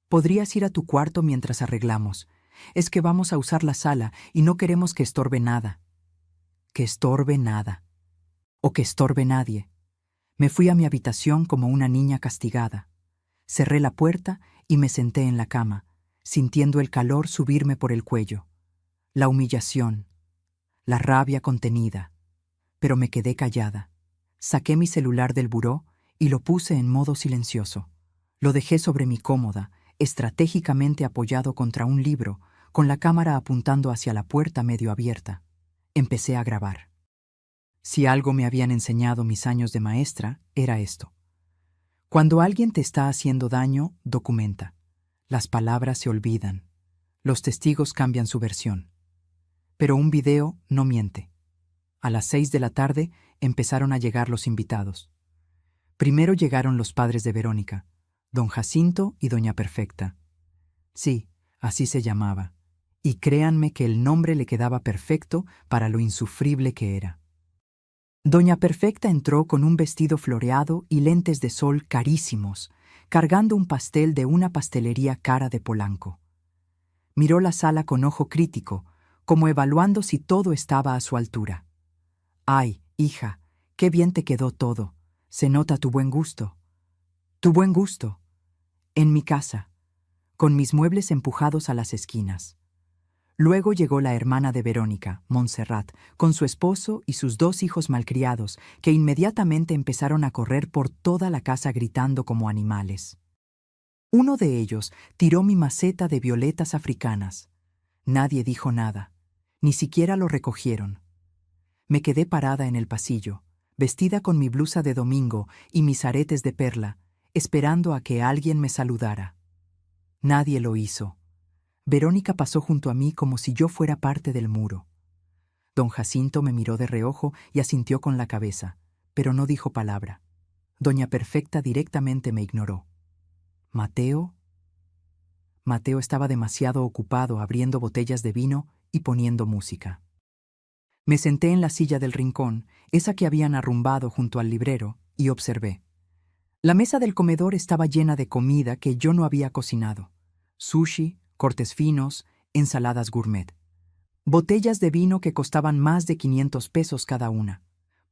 Podrías ir a tu cuarto mientras arreglamos. Es que vamos a usar la sala y no queremos que estorbe nada». Que estorbe nada. O que estorbe nadie. Me fui a mi habitación como una niña castigada. Cerré la puerta y me senté en la cama, sintiendo el calor subirme por el cuello. La humillación. La rabia contenida. Pero me quedé callada. Saqué mi celular del buró y lo puse en modo silencioso. Lo dejé sobre mi cómoda, estratégicamente apoyado contra un libro, con la cámara apuntando hacia la puerta medio abierta. Empecé a grabar. Si algo me habían enseñado mis años de maestra, era esto. Cuando alguien te está haciendo daño, documenta. Las palabras se olvidan. Los testigos cambian su versión. Pero un video no miente. A las 6 de la tarde empezaron a llegar los invitados. Primero llegaron los padres de Verónica, don Jacinto y doña Perfecta. Sí, así se llamaba. Y créanme que el nombre le quedaba perfecto para lo insufrible que era. Doña Perfecta entró con un vestido floreado y lentes de sol carísimos, cargando un pastel de una pastelería cara de Polanco. Miró la sala con ojo crítico, como evaluando si todo estaba a su altura. «Ay, hija, qué bien te quedó todo. Se nota tu buen gusto». «Tu buen gusto. En mi casa, con mis muebles empujados a las esquinas». Luego llegó la hermana de Verónica, Montserrat, con su esposo y sus 2 hijos malcriados, que inmediatamente empezaron a correr por toda la casa gritando como animales. Uno de ellos tiró mi maceta de violetas africanas. Nadie dijo nada, ni siquiera lo recogieron. Me quedé parada en el pasillo, vestida con mi blusa de domingo y mis aretes de perla, esperando a que alguien me saludara. Nadie lo hizo. Verónica pasó junto a mí como si yo fuera parte del muro. Don Jacinto me miró de reojo y asintió con la cabeza, pero no dijo palabra. Doña Perfecta directamente me ignoró. ¿Mateo? Mateo estaba demasiado ocupado abriendo botellas de vino y poniendo música. Me senté en la silla del rincón, esa que habían arrumbado junto al librero, y observé. La mesa del comedor estaba llena de comida que yo no había cocinado. Sushi, cortes finos, ensaladas gourmet. Botellas de vino que costaban más de 500 pesos cada una.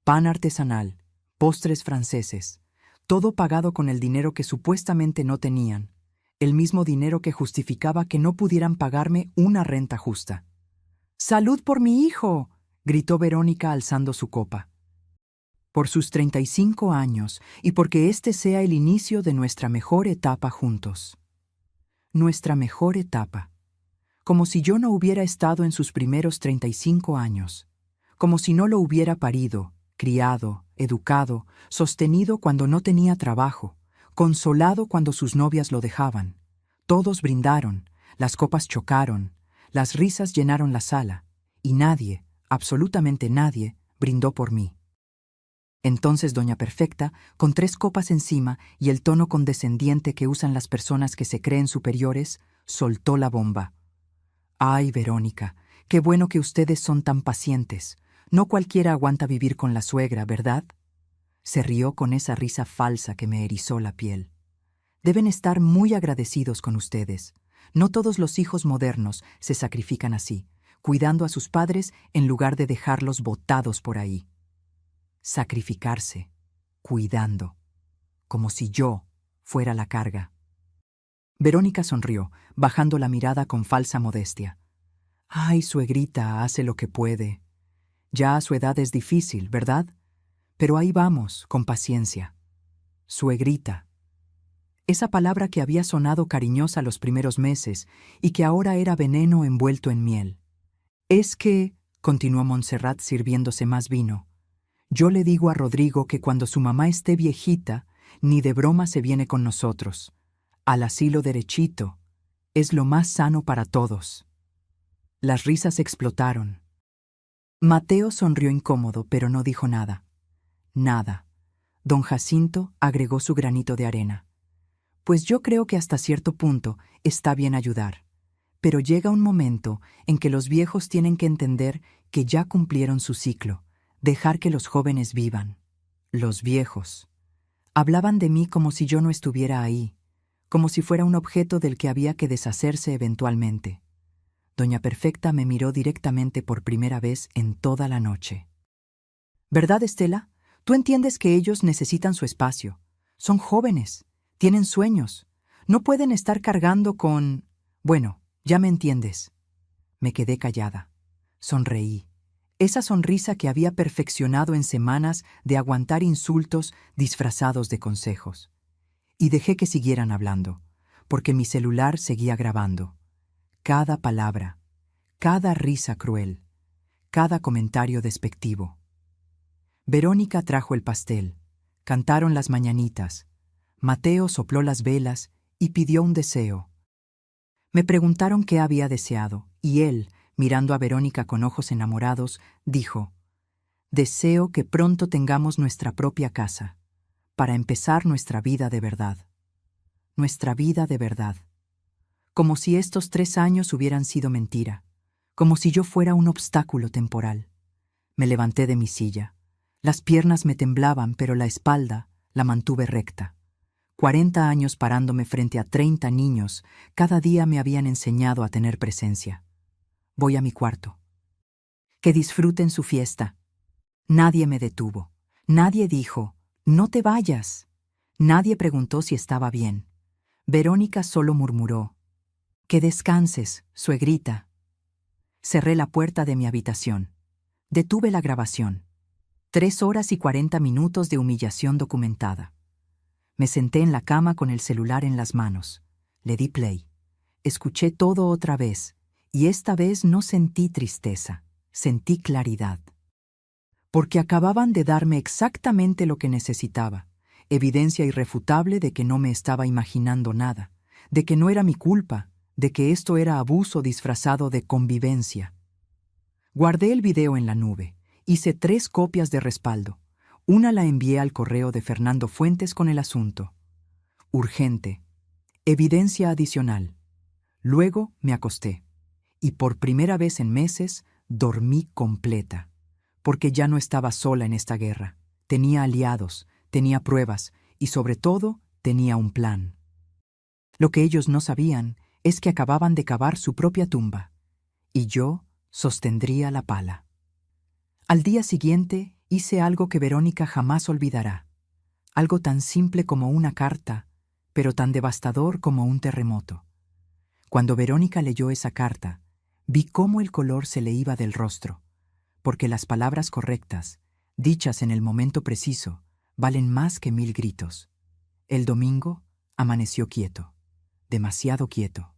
Pan artesanal, postres franceses. Todo pagado con el dinero que supuestamente no tenían. El mismo dinero que justificaba que no pudieran pagarme una renta justa. «¡Salud por mi hijo!», gritó Verónica alzando su copa. «Por sus 35 años y porque este sea el inicio de nuestra mejor etapa juntos». Nuestra mejor etapa. Como si yo no hubiera estado en sus primeros 35 años. Como si no lo hubiera parido, criado, educado, sostenido cuando no tenía trabajo, consolado cuando sus novias lo dejaban. Todos brindaron, las copas chocaron, las risas llenaron la sala, y nadie, absolutamente nadie, brindó por mí. Entonces Doña Perfecta, con 3 copas encima y el tono condescendiente que usan las personas que se creen superiores, soltó la bomba. «Ay, Verónica, qué bueno que ustedes son tan pacientes. No cualquiera aguanta vivir con la suegra, ¿verdad?». Se rió con esa risa falsa que me erizó la piel. «Deben estar muy agradecidos con ustedes. No todos los hijos modernos se sacrifican así, cuidando a sus padres en lugar de dejarlos botados por ahí». Sacrificarse, cuidando, como si yo fuera la carga. Verónica sonrió, bajando la mirada con falsa modestia. «Ay, suegrita, hace lo que puede. Ya a su edad es difícil, ¿verdad? Pero ahí vamos, con paciencia». Suegrita. Esa palabra que había sonado cariñosa los primeros meses y que ahora era veneno envuelto en miel. «Es que», continuó Montserrat sirviéndose más vino, «yo le digo a Rodrigo que cuando su mamá esté viejita, ni de broma se viene con nosotros. Al asilo derechito. Es lo más sano para todos». Las risas explotaron. Mateo sonrió incómodo, pero no dijo nada. Nada. Don Jacinto agregó su granito de arena. «Pues yo creo que hasta cierto punto está bien ayudar. Pero llega un momento en que los viejos tienen que entender que ya cumplieron su ciclo. Dejar que los jóvenes vivan». Los viejos. Hablaban de mí como si yo no estuviera ahí, como si fuera un objeto del que había que deshacerse eventualmente. Doña Perfecta me miró directamente por primera vez en toda la noche. «¿Verdad, Estela? Tú entiendes que ellos necesitan su espacio. Son jóvenes, tienen sueños. No pueden estar cargando con... Bueno, ya me entiendes». Me quedé callada. Sonreí. Esa sonrisa que había perfeccionado en semanas de aguantar insultos disfrazados de consejos. Y dejé que siguieran hablando, porque mi celular seguía grabando. Cada palabra, cada risa cruel, cada comentario despectivo. Verónica trajo el pastel, cantaron las mañanitas, Mateo sopló las velas y pidió un deseo. Me preguntaron qué había deseado, y él, mirando a Verónica con ojos enamorados, dijo: «Deseo que pronto tengamos nuestra propia casa, para empezar nuestra vida de verdad». Nuestra vida de verdad. Como si estos 3 años hubieran sido mentira, como si yo fuera un obstáculo temporal. Me levanté de mi silla. Las piernas me temblaban, pero la espalda la mantuve recta. 40 años parándome frente a 30 niños, cada día me habían enseñado a tener presencia. Voy a mi cuarto. Que disfruten su fiesta. Nadie me detuvo. Nadie dijo, no te vayas. Nadie preguntó si estaba bien. Verónica solo murmuró, que descanses, suegrita. Cerré la puerta de mi habitación. Detuve la grabación. 3 horas y 40 minutos de humillación documentada. Me senté en la cama con el celular en las manos. Le di play. Escuché todo otra vez, y esta vez no sentí tristeza, sentí claridad. Porque acababan de darme exactamente lo que necesitaba, evidencia irrefutable de que no me estaba imaginando nada, de que no era mi culpa, de que esto era abuso disfrazado de convivencia. Guardé el video en la nube. Hice 3 copias de respaldo. Una la envié al correo de Fernando Fuentes con el asunto. Urgente. Evidencia adicional. Luego me acosté. Y por primera vez en meses dormí completa. Porque ya no estaba sola en esta guerra. Tenía aliados, tenía pruebas y sobre todo tenía un plan. Lo que ellos no sabían es que acababan de cavar su propia tumba. Y yo sostendría la pala. Al día siguiente hice algo que Verónica jamás olvidará. Algo tan simple como una carta, pero tan devastador como un terremoto. Cuando Verónica leyó esa carta, vi cómo el color se le iba del rostro, porque las palabras correctas, dichas en el momento preciso, valen más que 1000 gritos. El domingo amaneció quieto, demasiado quieto.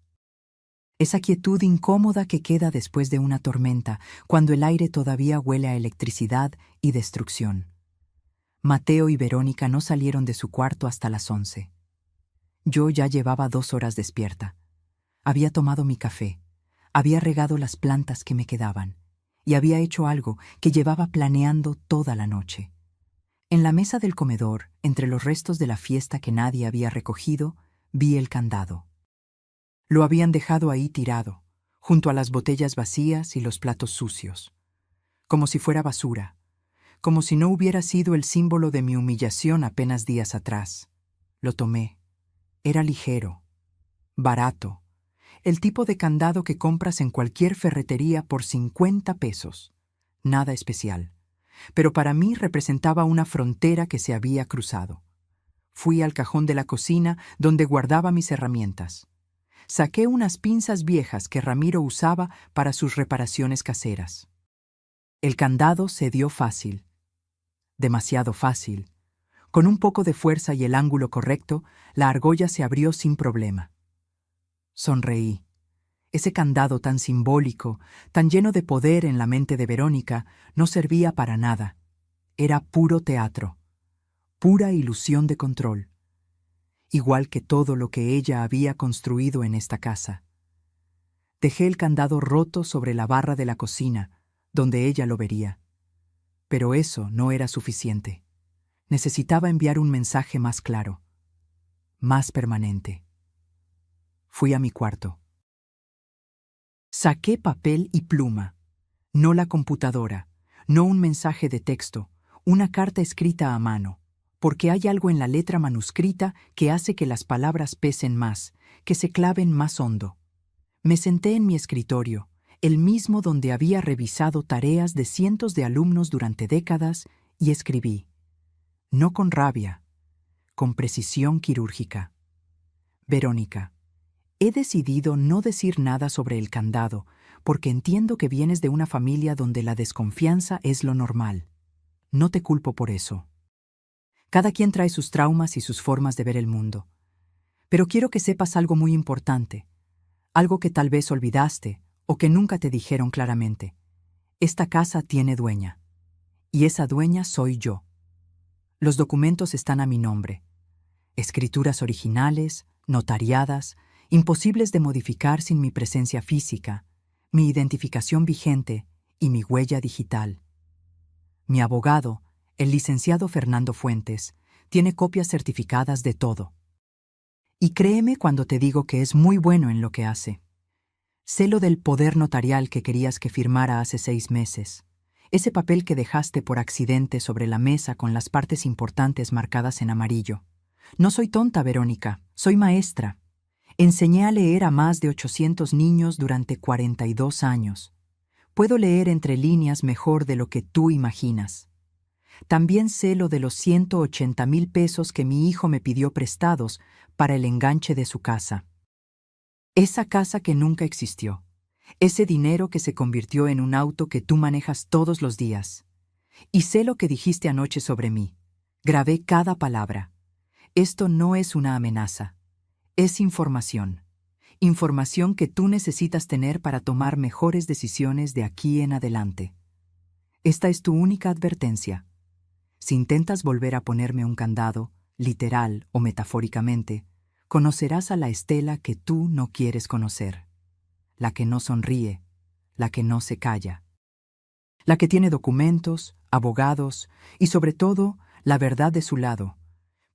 Esa quietud incómoda que queda después de una tormenta, cuando el aire todavía huele a electricidad y destrucción. Mateo y Verónica no salieron de su cuarto hasta las 11. Yo ya llevaba 2 horas despierta. Había tomado mi café, había regado las plantas que me quedaban, y había hecho algo que llevaba planeando toda la noche. En la mesa del comedor, entre los restos de la fiesta que nadie había recogido, vi el candado. Lo habían dejado ahí tirado, junto a las botellas vacías y los platos sucios, como si fuera basura, como si no hubiera sido el símbolo de mi humillación apenas días atrás. Lo tomé. Era ligero, barato, el tipo de candado que compras en cualquier ferretería por 50 pesos. Nada especial, pero para mí representaba una frontera que se había cruzado. Fui al cajón de la cocina donde guardaba mis herramientas. Saqué unas pinzas viejas que Ramiro usaba para sus reparaciones caseras. El candado se dio fácil, demasiado fácil. Con un poco de fuerza y el ángulo correcto, la argolla se abrió sin problema. Sonreí. Ese candado tan simbólico, tan lleno de poder en la mente de Verónica, no servía para nada. Era puro teatro, pura ilusión de control. Igual que todo lo que ella había construido en esta casa. Dejé el candado roto sobre la barra de la cocina, donde ella lo vería. Pero eso no era suficiente. Necesitaba enviar un mensaje más claro, más permanente. Fui a mi cuarto. Saqué papel y pluma, no la computadora, no un mensaje de texto, una carta escrita a mano, porque hay algo en la letra manuscrita que hace que las palabras pesen más, que se claven más hondo. Me senté en mi escritorio, el mismo donde había revisado tareas de cientos de alumnos durante décadas, y escribí, no con rabia, con precisión quirúrgica. Verónica, he decidido no decir nada sobre el candado, porque entiendo que vienes de una familia donde la desconfianza es lo normal. No te culpo por eso. Cada quien trae sus traumas y sus formas de ver el mundo. Pero quiero que sepas algo muy importante, algo que tal vez olvidaste o que nunca te dijeron claramente. Esta casa tiene dueña, y esa dueña soy yo. Los documentos están a mi nombre. Escrituras originales, notariadas, imposibles de modificar sin mi presencia física, mi identificación vigente y mi huella digital. Mi abogado, el licenciado Fernando Fuentes, tiene copias certificadas de todo. Y créeme cuando te digo que es muy bueno en lo que hace. Sé lo del poder notarial que querías que firmara hace 6 meses. ese papel que dejaste por accidente sobre la mesa con las partes importantes marcadas en amarillo. No soy tonta, Verónica, soy maestra. Enseñé a leer a más de 800 niños durante 42 años. Puedo leer entre líneas mejor de lo que tú imaginas. También sé lo de los 180,000 pesos que mi hijo me pidió prestados para el enganche de su casa. Esa casa que nunca existió. Ese dinero que se convirtió en un auto que tú manejas todos los días. Y sé lo que dijiste anoche sobre mí. Grabé cada palabra. Esto no es una amenaza. Es información. Información que tú necesitas tener para tomar mejores decisiones de aquí en adelante. Esta es tu única advertencia. Si intentas volver a ponerme un candado, literal o metafóricamente, conocerás a la Estela que tú no quieres conocer. La que no sonríe, la que no se calla. La que tiene documentos, abogados y sobre todo, la verdad de su lado.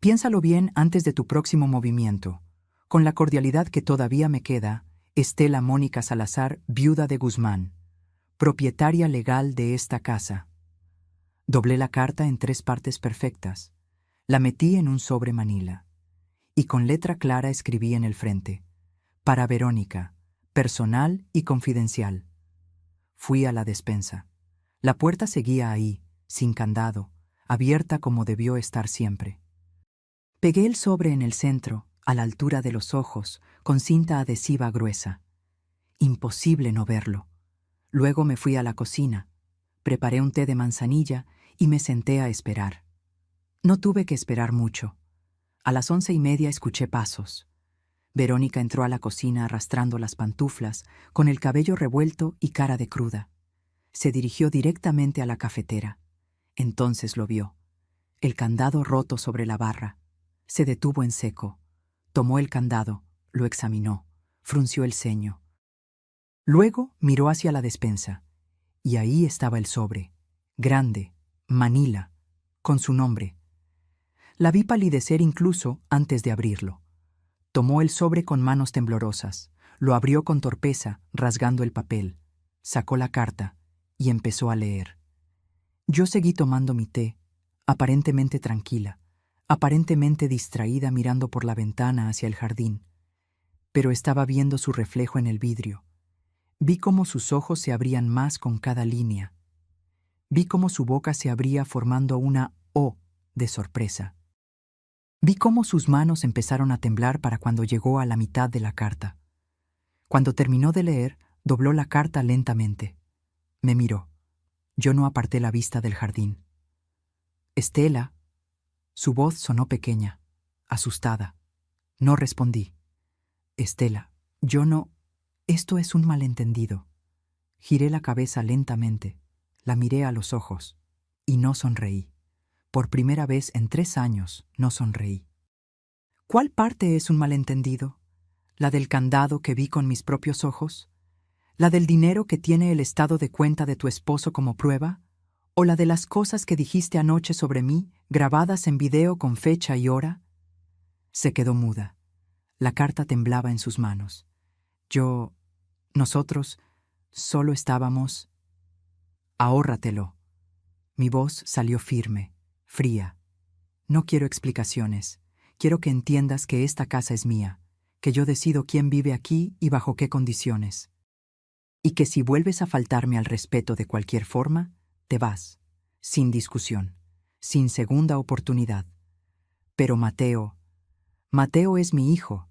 Piénsalo bien antes de tu próximo movimiento. Con la cordialidad que todavía me queda, Estela Mónica Salazar, viuda de Guzmán, propietaria legal de esta casa. Doblé la carta en 3 partes perfectas, la metí en un sobre manila, y con letra clara escribí en el frente: para Verónica, personal y confidencial. Fui a la despensa. La puerta seguía ahí, sin candado, abierta como debió estar siempre. Pegué el sobre en el centro, a la altura de los ojos, con cinta adhesiva gruesa. Imposible no verlo. Luego me fui a la cocina, preparé un té de manzanilla y me senté a esperar. No tuve que esperar mucho. A las 11:30 escuché pasos. Verónica entró a la cocina arrastrando las pantuflas, con el cabello revuelto y cara de cruda. Se dirigió directamente a la cafetera. Entonces lo vio. El candado roto sobre la barra. Se detuvo en seco. Tomó el candado, lo examinó, frunció el ceño. Luego miró hacia la despensa, y ahí estaba el sobre, grande, manila, con su nombre. La vi palidecer incluso antes de abrirlo. Tomó el sobre con manos temblorosas, lo abrió con torpeza, rasgando el papel, sacó la carta y empezó a leer. Yo seguí tomando mi té, aparentemente tranquila, aparentemente distraída mirando por la ventana hacia el jardín, pero estaba viendo su reflejo en el vidrio. Vi cómo sus ojos se abrían más con cada línea. Vi cómo su boca se abría formando una O de sorpresa. Vi cómo sus manos empezaron a temblar para cuando llegó a la mitad de la carta. Cuando terminó de leer, dobló la carta lentamente. Me miró. Yo no aparté la vista del jardín. Estela. Su voz sonó pequeña, asustada. No respondí. Estela, yo no... Esto es un malentendido. Giré la cabeza lentamente, la miré a los ojos, y no sonreí. Por primera vez en 3 años no sonreí. ¿Cuál parte es un malentendido? ¿La del candado que vi con mis propios ojos? ¿La del dinero que tiene el estado de cuenta de tu esposo como prueba? ¿O la de las cosas que dijiste anoche sobre mí, grabadas en video con fecha y hora? Se quedó muda. La carta temblaba en sus manos. Nosotros, solo estábamos... Ahórratelo. Mi voz salió firme, fría. No quiero explicaciones. Quiero que entiendas que esta casa es mía, que yo decido quién vive aquí y bajo qué condiciones. Y que si vuelves a faltarme al respeto de cualquier forma, te vas, sin discusión, sin segunda oportunidad. Pero Mateo es mi hijo,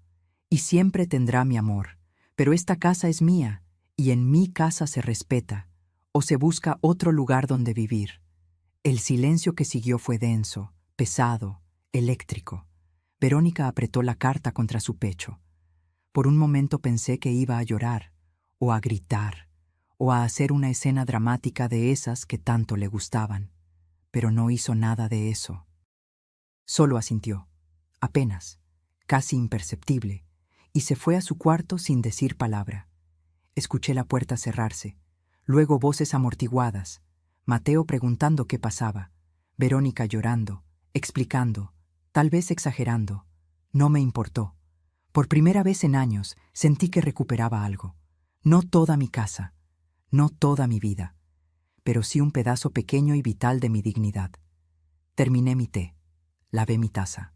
y siempre tendrá mi amor, pero esta casa es mía, y en mi casa se respeta, o se busca otro lugar donde vivir. El silencio que siguió fue denso, pesado, eléctrico. Verónica apretó la carta contra su pecho. Por un momento pensé que iba a llorar, o a gritar, o a hacer una escena dramática de esas que tanto le gustaban. Pero no hizo nada de eso. Solo asintió, apenas, casi imperceptible, y se fue a su cuarto sin decir palabra. Escuché la puerta cerrarse, luego voces amortiguadas, Mateo preguntando qué pasaba, Verónica llorando, explicando, tal vez exagerando. No me importó. Por primera vez en años sentí que recuperaba algo. No toda mi casa, no toda mi vida, pero sí un pedazo pequeño y vital de mi dignidad. Terminé mi té, lavé mi taza.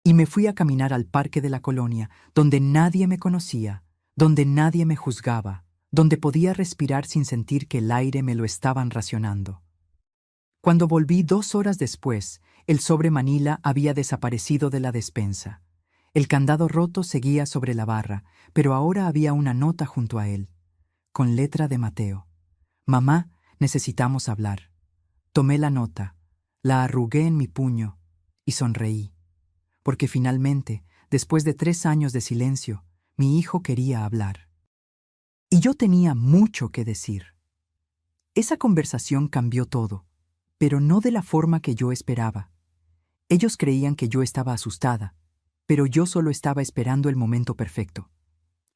Y me fui a caminar al parque de la colonia, donde nadie me conocía, donde nadie me juzgaba, donde podía respirar sin sentir que el aire me lo estaban racionando. Cuando volví 2 horas después, el sobre Manila había desaparecido de la despensa. El candado roto seguía sobre la barra, pero ahora había una nota junto a él, con letra de Mateo. «Mamá, necesitamos hablar». Tomé la nota, la arrugué en mi puño y sonreí, porque finalmente, después de 3 años de silencio, mi hijo quería hablar. Y yo tenía mucho que decir. Esa conversación cambió todo, pero no de la forma que yo esperaba. Ellos creían que yo estaba asustada, pero yo solo estaba esperando el momento perfecto.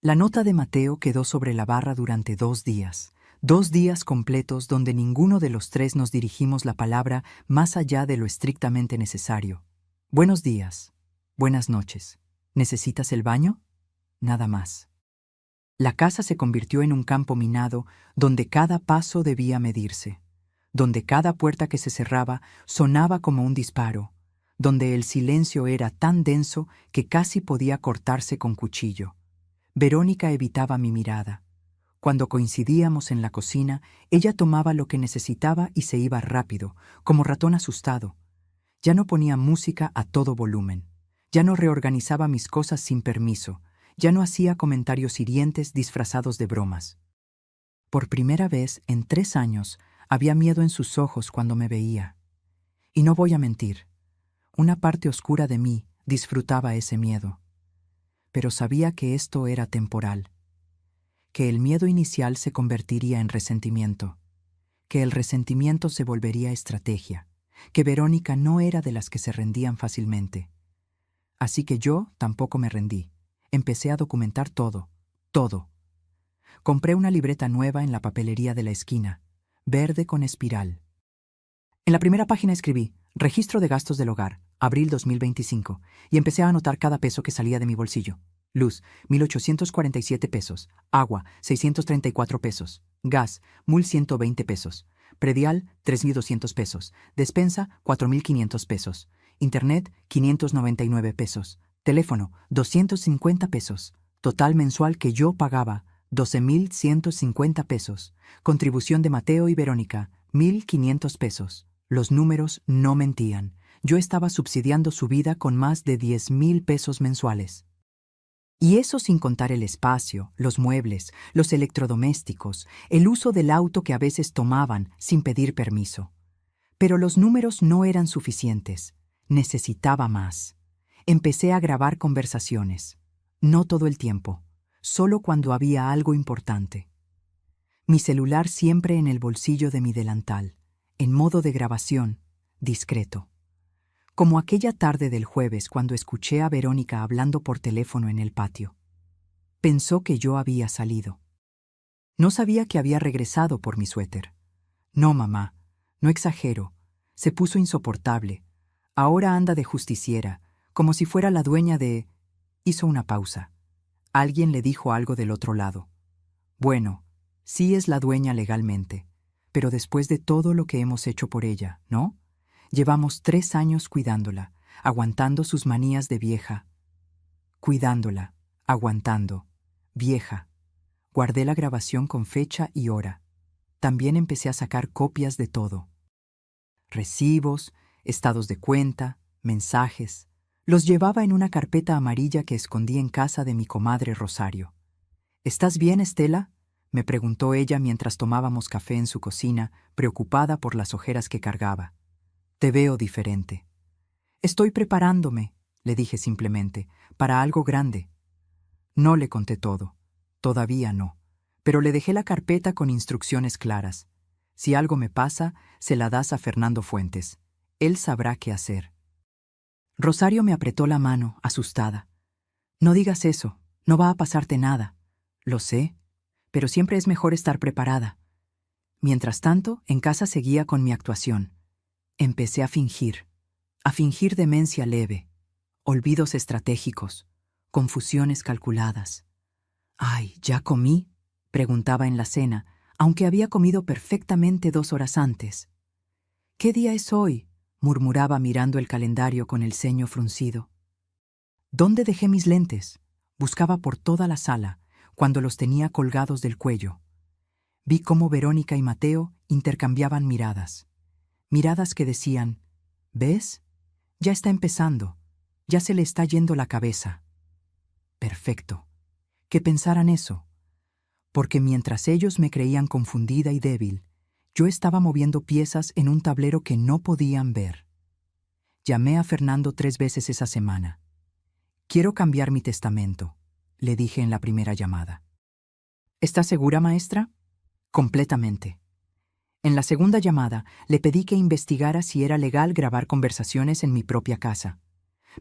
La nota de Mateo quedó sobre la barra durante 2 días. 2 días completos donde ninguno de los 3 nos dirigimos la palabra más allá de lo estrictamente necesario. Buenos días. Buenas noches. ¿Necesitas el baño? Nada más. La casa se convirtió en un campo minado donde cada paso debía medirse, donde cada puerta que se cerraba sonaba como un disparo, donde el silencio era tan denso que casi podía cortarse con cuchillo. Verónica evitaba mi mirada. Cuando coincidíamos en la cocina, ella tomaba lo que necesitaba y se iba rápido, como ratón asustado. Ya no ponía música a todo volumen. Ya no reorganizaba mis cosas sin permiso. Ya no hacía comentarios hirientes disfrazados de bromas. Por primera vez en 3 años había miedo en sus ojos cuando me veía. Y no voy a mentir, una parte oscura de mí disfrutaba ese miedo. Pero sabía que esto era temporal, que el miedo inicial se convertiría en resentimiento, que el resentimiento se volvería estrategia, que Verónica no era de las que se rendían fácilmente. Así que yo tampoco me rendí. Empecé a documentar todo, todo. Compré una libreta nueva en la papelería de la esquina, verde con espiral. En la primera página escribí, Registro de gastos del hogar, abril 2025, y empecé a anotar cada peso que salía de mi bolsillo. Luz, 1,847 pesos. Agua, 634 pesos. Gas, 1,120 pesos. Predial, 3,200 pesos. Despensa, 4,500 pesos. Internet, 599 pesos. Teléfono, 250 pesos. Total mensual que yo pagaba, 12,150 pesos. Contribución de Mateo y Verónica, 1,500 pesos. Los números no mentían. Yo estaba subsidiando su vida con más de 10,000 pesos mensuales. Y eso sin contar el espacio, los muebles, los electrodomésticos, el uso del auto que a veces tomaban sin pedir permiso. Pero los números no eran suficientes. Necesitaba más. Empecé a grabar conversaciones. No todo el tiempo, solo cuando había algo importante. Mi celular siempre en el bolsillo de mi delantal, en modo de grabación, discreto. Como aquella tarde del jueves cuando escuché a Verónica hablando por teléfono en el patio. Pensó que yo había salido. No sabía que había regresado por mi suéter. No, mamá, no exagero. Se puso insoportable. Ahora anda de justiciera, como si fuera la dueña de... Hizo una pausa. Alguien le dijo algo del otro lado. Bueno, sí es la dueña legalmente, pero después de todo lo que hemos hecho por ella, ¿no? Llevamos 3 años cuidándola, aguantando sus manías de vieja. Cuidándola, aguantando, vieja. Guardé la grabación con fecha y hora. También empecé a sacar copias de todo. Recibos, estados de cuenta, mensajes. Los llevaba en una carpeta amarilla que escondí en casa de mi comadre Rosario. ¿Estás bien, Estela?, me preguntó ella mientras tomábamos café en su cocina, preocupada por las ojeras que cargaba. Te veo diferente. Estoy preparándome, le dije simplemente, para algo grande. No le conté todo. Todavía no. Pero le dejé la carpeta con instrucciones claras. Si algo me pasa, se la das a Fernando Fuentes. Él sabrá qué hacer. Rosario me apretó la mano, asustada. No digas eso, no va a pasarte nada. Lo sé, pero siempre es mejor estar preparada. Mientras tanto, en casa seguía con mi actuación. Empecé a fingir demencia leve, olvidos estratégicos, confusiones calculadas. «Ay, ¿ya comí?», preguntaba en la cena, aunque había comido perfectamente 2 horas antes. ¿Qué día es hoy?, murmuraba mirando el calendario con el ceño fruncido. ¿Dónde dejé mis lentes? Buscaba por toda la sala, cuando los tenía colgados del cuello. Vi cómo Verónica y Mateo intercambiaban miradas. Miradas que decían: ¿ves? Ya está empezando. Ya se le está yendo la cabeza. Perfecto. Que pensaran eso. Porque mientras ellos me creían confundida y débil, yo estaba moviendo piezas en un tablero que no podían ver. Llamé a Fernando 3 veces esa semana. «Quiero cambiar mi testamento», le dije en la primera llamada. «¿Está segura, maestra?» «Completamente». En la segunda llamada, le pedí que investigara si era legal grabar conversaciones en mi propia casa.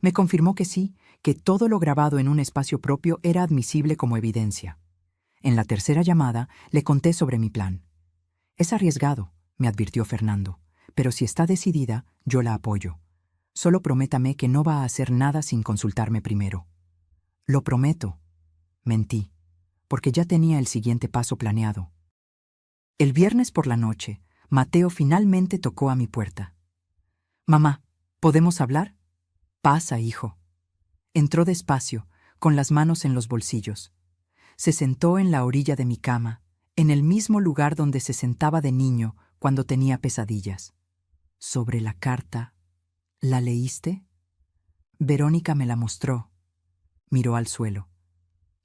Me confirmó que sí, que todo lo grabado en un espacio propio era admisible como evidencia. En la tercera llamada, le conté sobre mi plan. «Es arriesgado», me advirtió Fernando, «pero si está decidida, yo la apoyo. Solo prométame que no va a hacer nada sin consultarme primero». «Lo prometo». Mentí, porque ya tenía el siguiente paso planeado. El viernes por la noche, Mateo finalmente tocó a mi puerta. «Mamá, ¿podemos hablar?» «Pasa, hijo». Entró despacio, con las manos en los bolsillos. Se sentó en la orilla de mi cama, en el mismo lugar donde se sentaba de niño cuando tenía pesadillas. «Sobre la carta, ¿la leíste?» «Verónica me la mostró». Miró al suelo.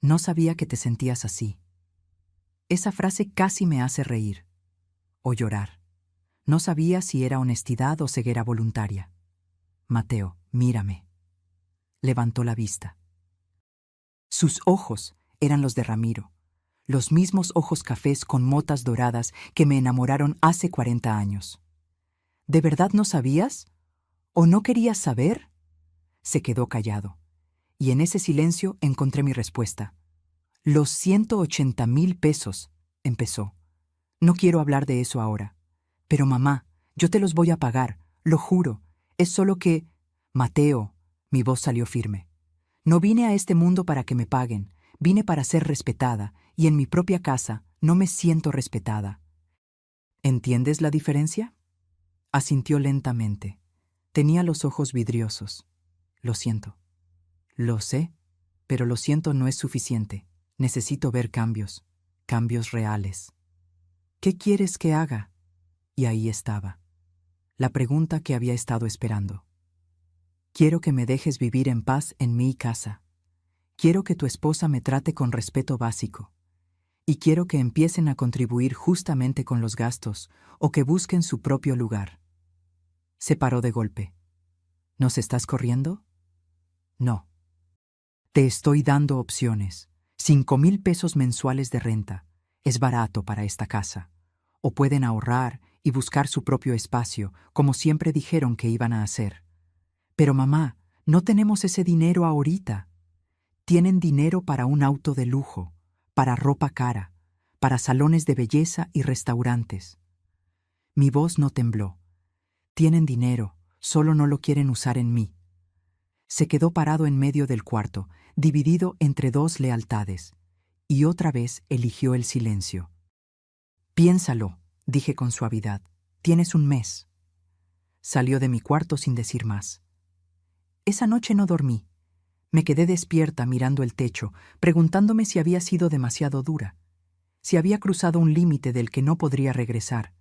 «No sabía que te sentías así». Esa frase casi me hace reír. O llorar. No sabía si era honestidad o ceguera voluntaria. «Mateo, mírame». Levantó la vista. Sus ojos eran los de Ramiro, los mismos ojos cafés con motas doradas que me enamoraron hace 40 años. ¿De verdad no sabías? ¿O no querías saber? Se quedó callado, y en ese silencio encontré mi respuesta. «Los 180,000 pesos», empezó. «No quiero hablar de eso ahora. Pero mamá, yo te los voy a pagar, lo juro. Es solo que...» «Mateo», mi voz salió firme. «No vine a este mundo para que me paguen. Vine para ser respetada, y en mi propia casa no me siento respetada». «¿Entiendes la diferencia?» Asintió lentamente. Tenía los ojos vidriosos. «Lo siento». «Lo sé, pero lo siento no es suficiente. Necesito ver cambios, cambios reales». «¿Qué quieres que haga?» Y ahí estaba, la pregunta que había estado esperando. «Quiero que me dejes vivir en paz en mi casa. Quiero que tu esposa me trate con respeto básico. Y quiero que empiecen a contribuir justamente con los gastos o que busquen su propio lugar». Se paró de golpe. «¿Nos estás corriendo?» «No. Te estoy dando opciones. 5,000 pesos mensuales de renta. Es barato para esta casa. O pueden ahorrar y buscar su propio espacio, como siempre dijeron que iban a hacer». «Pero mamá, no tenemos ese dinero ahorita». «Tienen dinero para un auto de lujo, para ropa cara, para salones de belleza y restaurantes». Mi voz no tembló. «Tienen dinero, solo no lo quieren usar en mí». Se quedó parado en medio del cuarto, dividido entre 2 lealtades, y otra vez eligió el silencio. «Piénsalo», dije con suavidad. «Tienes un mes». Salió de mi cuarto sin decir más. Esa noche no dormí. Me quedé despierta mirando el techo, preguntándome si había sido demasiado dura, si había cruzado un límite del que no podría regresar.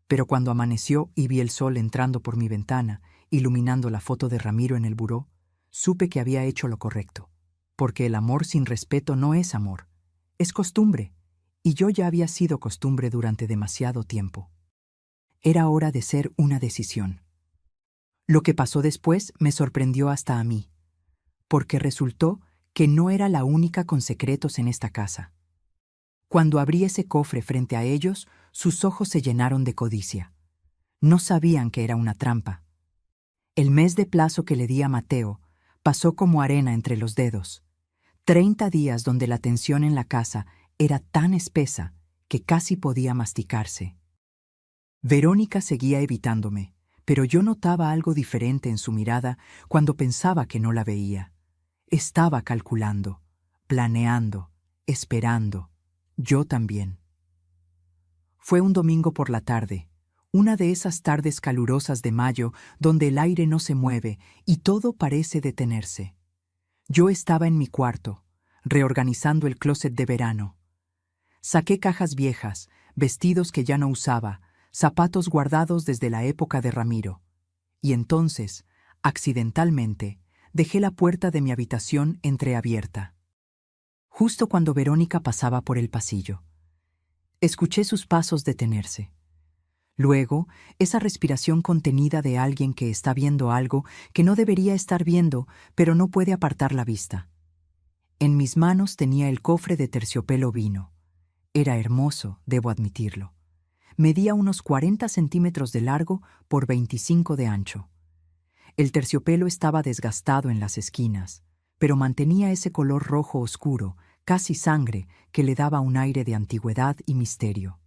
Pero cuando amaneció y vi el sol entrando por mi ventana, iluminando la foto de Ramiro en el buró, supe que había hecho lo correcto. Porque el amor sin respeto no es amor, es costumbre, y yo ya había sido costumbre durante demasiado tiempo. Era hora de ser una decisión. Lo que pasó después me sorprendió hasta a mí, porque resultó que no era la única con secretos en esta casa. Cuando abrí ese cofre frente a ellos, sus ojos se llenaron de codicia. No sabían que era una trampa. El mes de plazo que le di a Mateo pasó como arena entre los dedos. 30 días donde la tensión en la casa era tan espesa que casi podía masticarse. Verónica seguía evitándome, pero yo notaba algo diferente en su mirada cuando pensaba que no la veía. Estaba calculando, planeando, esperando. Yo también. Fue un domingo por la tarde, una de esas tardes calurosas de mayo donde el aire no se mueve y todo parece detenerse. Yo estaba en mi cuarto, reorganizando el closet de verano. Saqué cajas viejas, vestidos que ya no usaba, zapatos guardados desde la época de Ramiro. Y entonces, accidentalmente, dejé la puerta de mi habitación entreabierta. Justo cuando Verónica pasaba por el pasillo. Escuché sus pasos detenerse. Luego, esa respiración contenida de alguien que está viendo algo que no debería estar viendo, pero no puede apartar la vista. En mis manos tenía el cofre de terciopelo vino. Era hermoso, debo admitirlo. Medía unos 40 centímetros de largo por 25 de ancho. El terciopelo estaba desgastado en las esquinas, pero mantenía ese color rojo oscuro, casi sangre, que le daba un aire de antigüedad y misterio.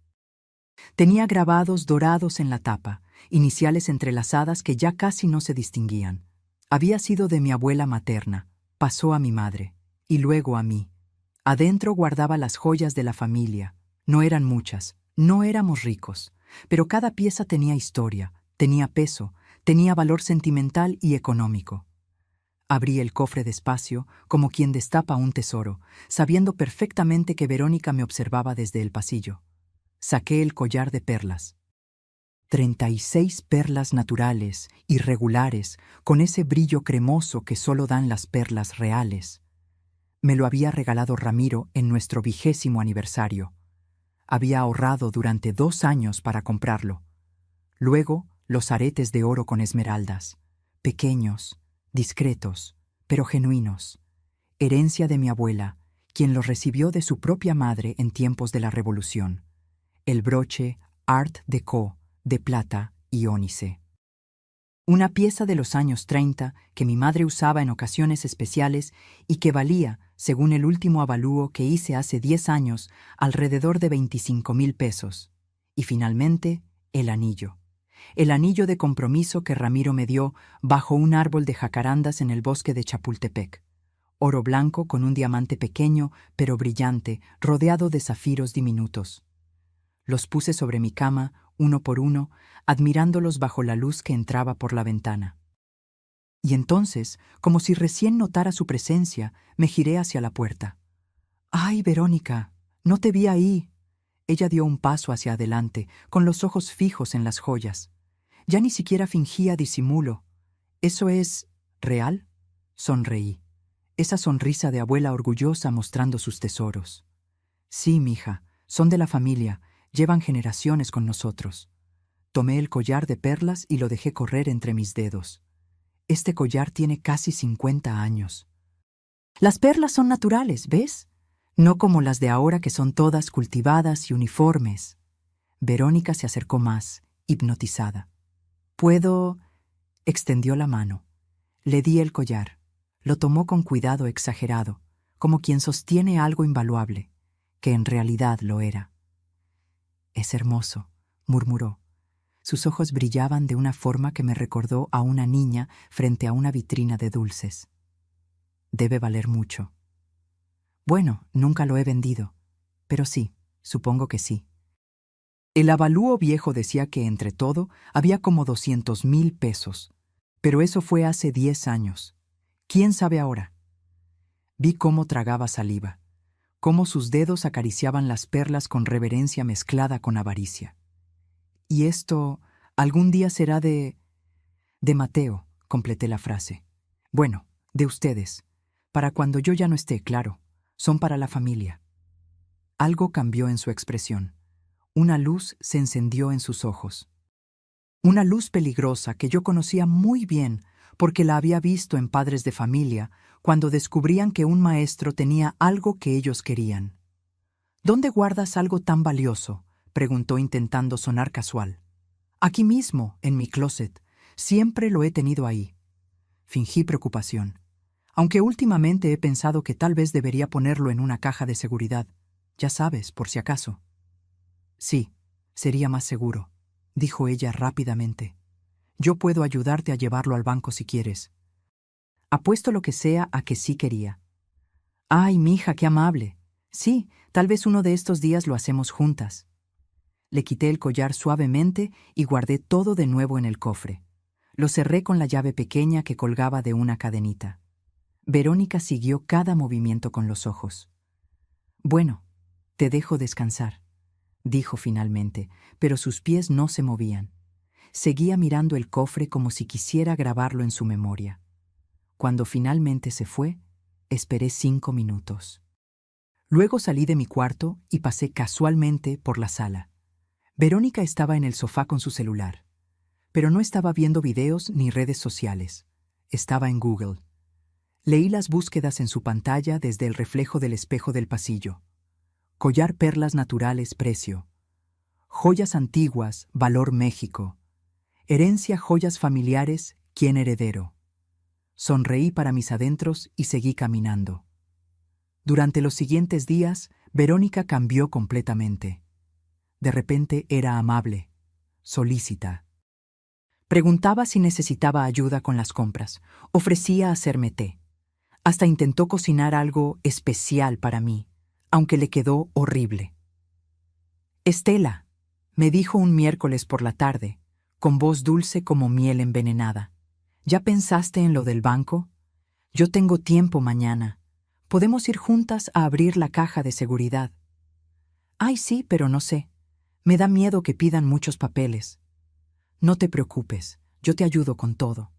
Tenía grabados dorados en la tapa, iniciales entrelazadas que ya casi no se distinguían. Había sido de mi abuela materna, pasó a mi madre, y luego a mí. Adentro guardaba las joyas de la familia. No eran muchas, no éramos ricos, pero cada pieza tenía historia, tenía peso, tenía valor sentimental y económico. Abrí el cofre despacio, como quien destapa un tesoro, sabiendo perfectamente que Verónica me observaba desde el pasillo. Saqué el collar de perlas. 36 perlas naturales, irregulares, con ese brillo cremoso que solo dan las perlas reales. Me lo había regalado Ramiro en nuestro 20º aniversario. Había ahorrado durante 2 años para comprarlo. Luego, los aretes de oro con esmeraldas, pequeños, discretos, pero genuinos, herencia de mi abuela, quien los recibió de su propia madre en tiempos de la Revolución. El broche Art Deco de plata y ónice. Una pieza de los años 30 que mi madre usaba en ocasiones especiales y que valía, según el último avalúo que hice hace 10 años, alrededor de 25,000 pesos. Y finalmente, el anillo. El anillo de compromiso que Ramiro me dio bajo un árbol de jacarandas en el bosque de Chapultepec. Oro blanco con un diamante pequeño, pero brillante, rodeado de zafiros diminutos. Los puse sobre mi cama, uno por uno, admirándolos bajo la luz que entraba por la ventana. Y entonces, como si recién notara su presencia, me giré hacia la puerta. «¡Ay, Verónica! No te vi ahí». Ella dio un paso hacia adelante, con los ojos fijos en las joyas. Ya ni siquiera fingía disimulo. «¿Eso es real?». Sonreí. Esa sonrisa de abuela orgullosa mostrando sus tesoros. «Sí, mija, son de la familia, llevan generaciones con nosotros». Tomé el collar de perlas y lo dejé correr entre mis dedos. Este collar tiene casi 50 años. Las perlas son naturales, ¿ves? No como las de ahora que son todas cultivadas y uniformes. Verónica se acercó más, hipnotizada. «¿Puedo...?» Extendió la mano. Le di el collar. Lo tomó con cuidado exagerado, como quien sostiene algo invaluable, que en realidad lo era. «Es hermoso», murmuró. Sus ojos brillaban de una forma que me recordó a una niña frente a una vitrina de dulces. «Debe valer mucho». «Bueno, nunca lo he vendido. Pero sí, supongo que sí». El avalúo viejo decía que entre todo había como 200,000 pesos. Pero eso fue hace 10 años. ¿Quién sabe ahora? Vi cómo tragaba saliva, cómo sus dedos acariciaban las perlas con reverencia mezclada con avaricia. «Y esto algún día será de Mateo», completé la frase. «Bueno, de ustedes. Para cuando yo ya no esté, claro. Son para la familia». Algo cambió en su expresión. Una luz se encendió en sus ojos. Una luz peligrosa que yo conocía muy bien porque la había visto en padres de familia cuando descubrían que un maestro tenía algo que ellos querían. «¿Dónde guardas algo tan valioso?», preguntó intentando sonar casual. «Aquí mismo, en mi closet. Siempre lo he tenido ahí». Fingí preocupación. «Aunque últimamente he pensado que tal vez debería ponerlo en una caja de seguridad. Ya sabes, por si acaso». «Sí, sería más seguro», dijo ella rápidamente. «Yo puedo ayudarte a llevarlo al banco si quieres». Apuesto lo que sea a que sí quería. «Ay, mija, qué amable. Sí, tal vez uno de estos días lo hacemos juntas». Le quité el collar suavemente y guardé todo de nuevo en el cofre. Lo cerré con la llave pequeña que colgaba de una cadenita. Verónica siguió cada movimiento con los ojos. «Bueno, te dejo descansar», dijo finalmente, pero sus pies no se movían. Seguía mirando el cofre como si quisiera grabarlo en su memoria. Cuando finalmente se fue, esperé 5 minutos. Luego salí de mi cuarto y pasé casualmente por la sala. Verónica estaba en el sofá con su celular, pero no estaba viendo videos ni redes sociales. Estaba en Google. Leí las búsquedas en su pantalla desde el reflejo del espejo del pasillo. Collar perlas naturales, precio. Joyas antiguas, valor México. Herencia, joyas familiares, ¿quién heredero? Sonreí para mis adentros y seguí caminando. Durante los siguientes días, Verónica cambió completamente. De repente era amable, solícita. Preguntaba si necesitaba ayuda con las compras, ofrecía hacerme té. Hasta intentó cocinar algo especial para mí, aunque le quedó horrible. «Estela», me dijo un miércoles por la tarde, con voz dulce como miel envenenada. «¿Ya pensaste en lo del banco? Yo tengo tiempo mañana. Podemos ir juntas a abrir la caja de seguridad». «Ay, sí, pero no sé. Me da miedo que pidan muchos papeles». «No te preocupes, yo te ayudo con todo.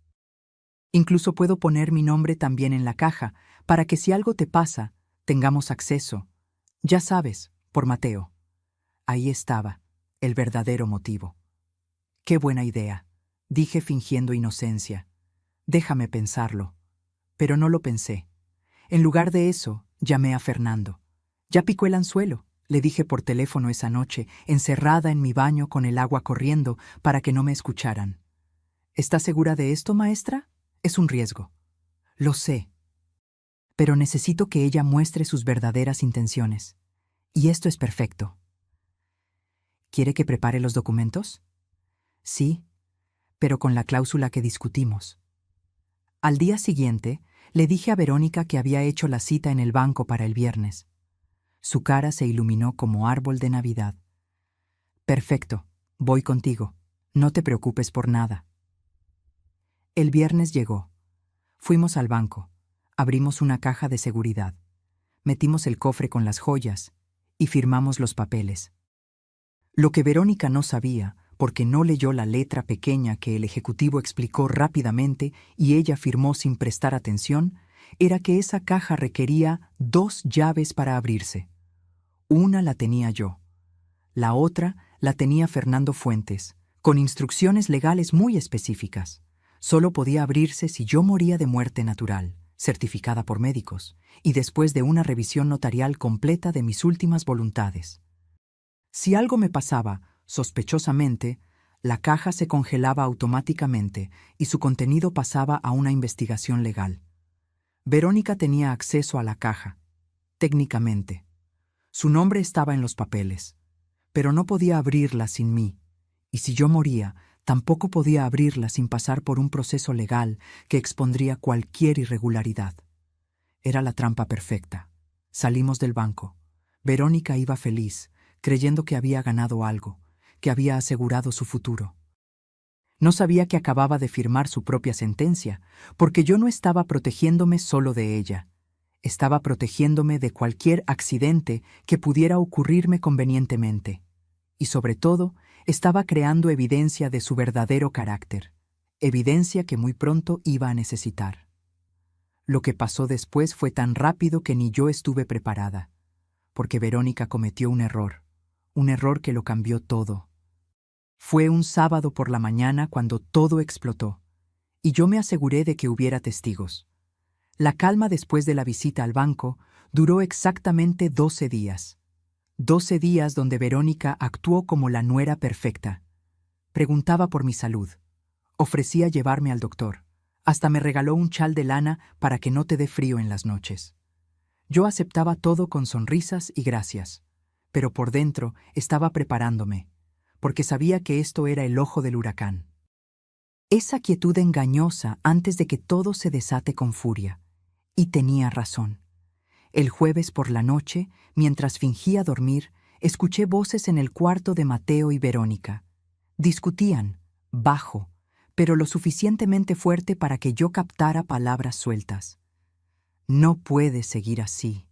Incluso puedo poner mi nombre también en la caja, para que si algo te pasa, tengamos acceso. Ya sabes, por Mateo». Ahí estaba, el verdadero motivo. «Qué buena idea», dije fingiendo inocencia. «Déjame pensarlo». Pero no lo pensé. En lugar de eso, llamé a Fernando. «Ya picó el anzuelo», le dije por teléfono esa noche, encerrada en mi baño con el agua corriendo para que no me escucharan. «¿Está segura de esto, maestra? Es un riesgo». «Lo sé. Pero necesito que ella muestre sus verdaderas intenciones. Y esto es perfecto». «¿Quiere que prepare los documentos?» «Sí, pero con la cláusula que discutimos». Al día siguiente, le dije a Verónica que había hecho la cita en el banco para el viernes. Su cara se iluminó como árbol de Navidad. «Perfecto, voy contigo. No te preocupes por nada». El viernes llegó. Fuimos al banco. Abrimos una caja de seguridad. Metimos el cofre con las joyas y firmamos los papeles. Lo que Verónica no sabía, porque no leyó la letra pequeña que el ejecutivo explicó rápidamente y ella firmó sin prestar atención, era que esa caja requería 2 llaves para abrirse. Una la tenía yo. La otra la tenía Fernando Fuentes, con instrucciones legales muy específicas. Solo podía abrirse si yo moría de muerte natural, certificada por médicos, y después de una revisión notarial completa de mis últimas voluntades. Si algo me pasaba, sospechosamente, la caja se congelaba automáticamente y su contenido pasaba a una investigación legal. Verónica tenía acceso a la caja, técnicamente. Su nombre estaba en los papeles, pero no podía abrirla sin mí, y si yo moría, tampoco podía abrirla sin pasar por un proceso legal que expondría cualquier irregularidad. Era la trampa perfecta. Salimos del banco. Verónica iba feliz, creyendo que había ganado algo, que había asegurado su futuro. No sabía que acababa de firmar su propia sentencia, porque yo no estaba protegiéndome solo de ella. Estaba protegiéndome de cualquier accidente que pudiera ocurrirme convenientemente. Y sobre todo, estaba creando evidencia de su verdadero carácter, evidencia que muy pronto iba a necesitar. Lo que pasó después fue tan rápido que ni yo estuve preparada, porque Verónica cometió un error que lo cambió todo. Fue un sábado por la mañana cuando todo explotó, y yo me aseguré de que hubiera testigos. La calma después de la visita al banco duró exactamente 12 días. 12 días donde Verónica actuó como la nuera perfecta. Preguntaba por mi salud. Ofrecía llevarme al doctor. Hasta me regaló un chal de lana para que no te dé frío en las noches. Yo aceptaba todo con sonrisas y gracias, pero por dentro estaba preparándome, porque sabía que esto era el ojo del huracán. Esa quietud engañosa antes de que todo se desate con furia. Y tenía razón. El jueves por la noche, mientras fingía dormir, escuché voces en el cuarto de Mateo y Verónica. Discutían, bajo, pero lo suficientemente fuerte para que yo captara palabras sueltas. No puede seguir así.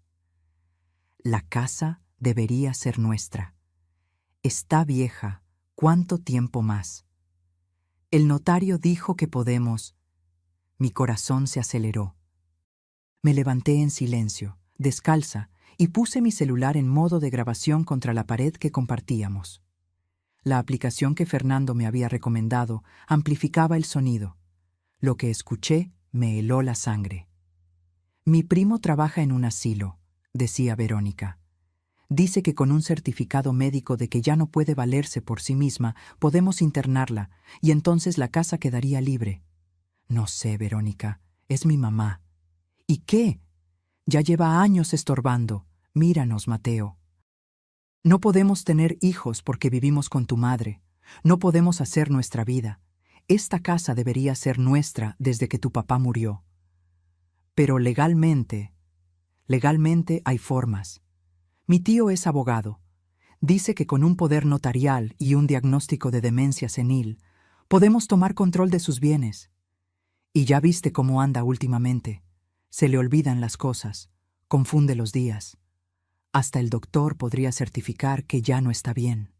La casa debería ser nuestra. Está vieja. ¿Cuánto tiempo más? El notario dijo que podemos. Mi corazón se aceleró. Me levanté en silencio, descalza, y puse mi celular en modo de grabación contra la pared que compartíamos. La aplicación que Fernando me había recomendado amplificaba el sonido. Lo que escuché me heló la sangre. Mi primo trabaja en un asilo, decía Verónica. Dice que con un certificado médico de que ya no puede valerse por sí misma, podemos internarla, y entonces la casa quedaría libre. No sé, Verónica, es mi mamá. ¿Y qué? Ya lleva años estorbando. Míranos, Mateo. No podemos tener hijos porque vivimos con tu madre. No podemos hacer nuestra vida. Esta casa debería ser nuestra desde que tu papá murió. Pero legalmente hay formas. Mi tío es abogado. Dice que con un poder notarial y un diagnóstico de demencia senil, podemos tomar control de sus bienes. Y ya viste cómo anda últimamente. Se le olvidan las cosas, confunde los días. Hasta el doctor podría certificar que ya no está bien.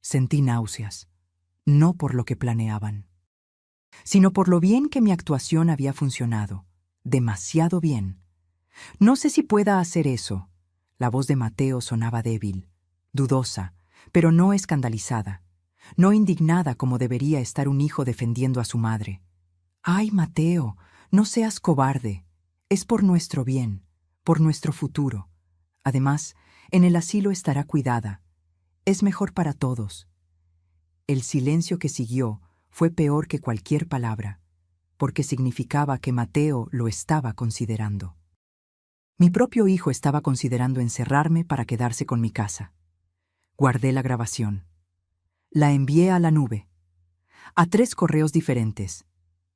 Sentí náuseas, no por lo que planeaban, sino por lo bien que mi actuación había funcionado, demasiado bien. No sé si pueda hacer eso. La voz de Mateo sonaba débil, dudosa, pero no escandalizada, no indignada como debería estar un hijo defendiendo a su madre. ¡Ay, Mateo, no seas cobarde! Es por nuestro bien, por nuestro futuro. Además, en el asilo estará cuidada. Es mejor para todos. El silencio que siguió fue peor que cualquier palabra, porque significaba que Mateo lo estaba considerando. Mi propio hijo estaba considerando encerrarme para quedarse con mi casa. Guardé la grabación. La envié a la nube, a 3 correos diferentes,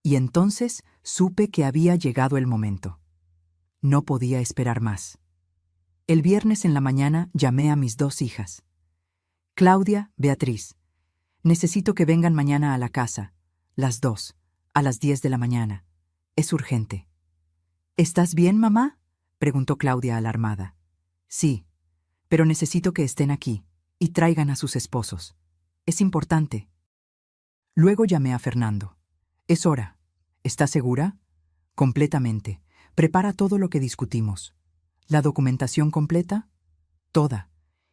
y entonces supe que había llegado el momento. No podía esperar más. El viernes en la mañana llamé a mis 2 hijas. Claudia, Beatriz. Necesito que vengan mañana a la casa, las 2, a las 10 de la mañana. Es urgente. ¿Estás bien, mamá?, preguntó Claudia alarmada. Sí, pero necesito que estén aquí y traigan a sus esposos. Es importante. Luego llamé a Fernando. Es hora. ¿Estás segura? Completamente. Prepara todo lo que discutimos. ¿La documentación completa? Toda.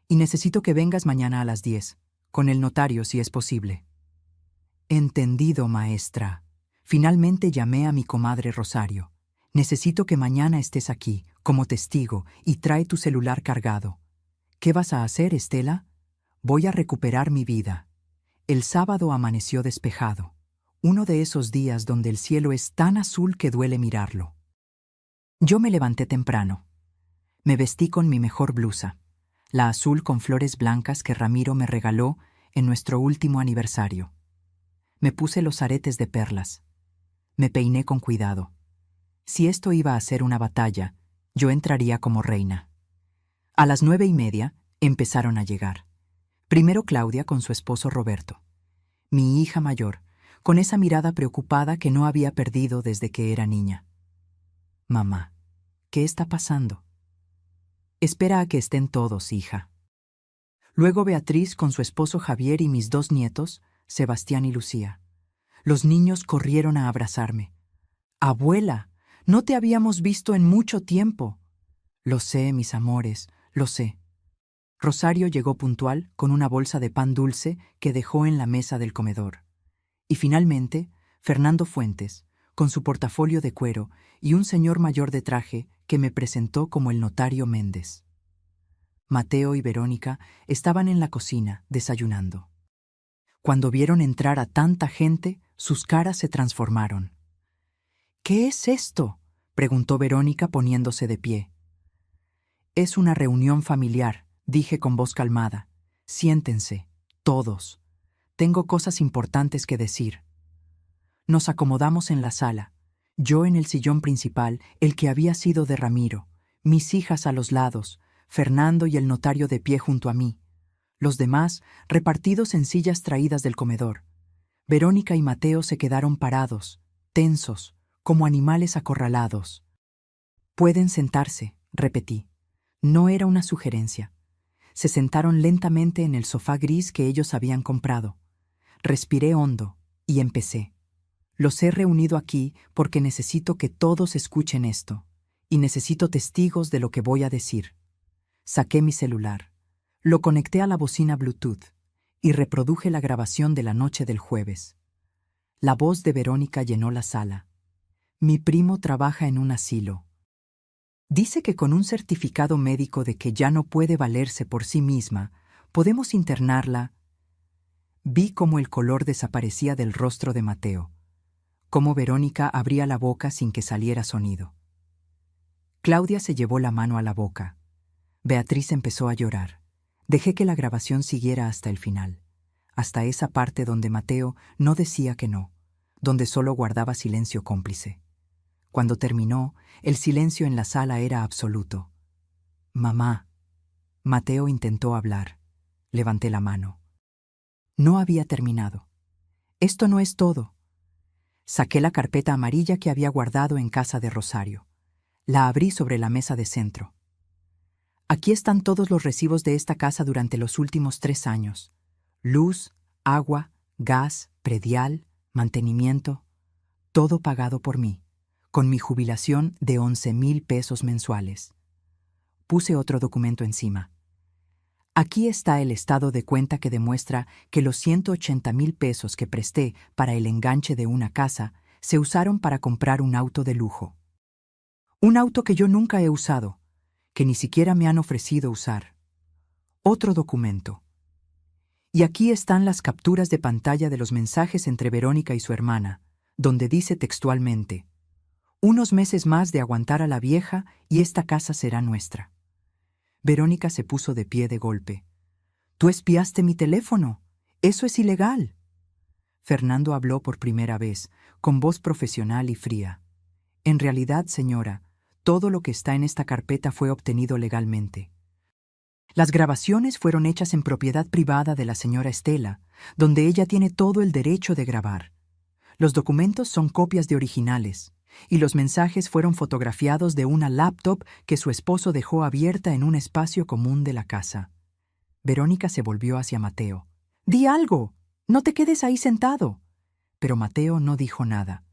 Y necesito que vengas mañana a las 10, con el notario si es posible. Entendido, maestra. Finalmente llamé a mi comadre Rosario. Necesito que mañana estés aquí, como testigo, y trae tu celular cargado. ¿Qué vas a hacer, Estela? Voy a recuperar mi vida. El sábado amaneció despejado. Uno de esos días donde el cielo es tan azul que duele mirarlo. Yo me levanté temprano. Me vestí con mi mejor blusa, la azul con flores blancas que Ramiro me regaló en nuestro último aniversario. Me puse los aretes de perlas. Me peiné con cuidado. Si esto iba a ser una batalla, yo entraría como reina. A las 9:30 empezaron a llegar. Primero Claudia con su esposo Roberto. Mi hija mayor, con esa mirada preocupada que no había perdido desde que era niña. Mamá, ¿qué está pasando? Espera a que estén todos, hija. Luego Beatriz con su esposo Javier y mis 2 nietos, Sebastián y Lucía. Los niños corrieron a abrazarme. Abuela, no te habíamos visto en mucho tiempo. Lo sé, mis amores, lo sé. Rosario llegó puntual con una bolsa de pan dulce que dejó en la mesa del comedor. Y finalmente, Fernando Fuentes, con su portafolio de cuero y un señor mayor de traje que me presentó como el notario Méndez. Mateo y Verónica estaban en la cocina, desayunando. Cuando vieron entrar a tanta gente, sus caras se transformaron. ¿Qué es esto?, preguntó Verónica poniéndose de pie. Es una reunión familiar, dije con voz calmada. Siéntense, todos. Tengo cosas importantes que decir. Nos acomodamos en la sala, yo en el sillón principal, el que había sido de Ramiro, mis hijas a los lados, Fernando y el notario de pie junto a mí, los demás repartidos en sillas traídas del comedor. Verónica y Mateo se quedaron parados, tensos, como animales acorralados. «Pueden sentarse», repetí. No era una sugerencia. Se sentaron lentamente en el sofá gris que ellos habían comprado. Respiré hondo y empecé. Los he reunido aquí porque necesito que todos escuchen esto, y necesito testigos de lo que voy a decir. Saqué mi celular, lo conecté a la bocina Bluetooth y reproduje la grabación de la noche del jueves. La voz de Verónica llenó la sala. Mi primo trabaja en un asilo. Dice que con un certificado médico de que ya no puede valerse por sí misma, podemos internarla. Vi cómo el color desaparecía del rostro de Mateo, cómo Verónica abría la boca sin que saliera sonido. Claudia se llevó la mano a la boca. Beatriz empezó a llorar. Dejé que la grabación siguiera hasta el final, hasta esa parte donde Mateo no decía que no, donde solo guardaba silencio cómplice. Cuando terminó, el silencio en la sala era absoluto. «Mamá». Mateo intentó hablar. Levanté la mano. No había terminado. «Esto no es todo». Saqué la carpeta amarilla que había guardado en casa de Rosario. La abrí sobre la mesa de centro. Aquí están todos los recibos de esta casa durante los últimos 3 años. Luz, agua, gas, predial, mantenimiento. Todo pagado por mí, con mi jubilación de 11,000 pesos mensuales. Puse otro documento encima. Aquí está el estado de cuenta que demuestra que los 180,000 pesos que presté para el enganche de una casa se usaron para comprar un auto de lujo. Un auto que yo nunca he usado, que ni siquiera me han ofrecido usar. Otro documento. Y aquí están las capturas de pantalla de los mensajes entre Verónica y su hermana, donde dice textualmente: «Unos meses más de aguantar a la vieja y esta casa será nuestra». Verónica se puso de pie de golpe. «Tú espiaste mi teléfono. Eso es ilegal». Fernando habló por primera vez, con voz profesional y fría. «En realidad, señora, todo lo que está en esta carpeta fue obtenido legalmente. Las grabaciones fueron hechas en propiedad privada de la señora Estela, donde ella tiene todo el derecho de grabar. Los documentos son copias de originales, y los mensajes fueron fotografiados de una laptop que su esposo dejó abierta en un espacio común de la casa». Verónica se volvió hacia Mateo. «¡Di algo! ¡No te quedes ahí sentado!». Pero Mateo no dijo nada.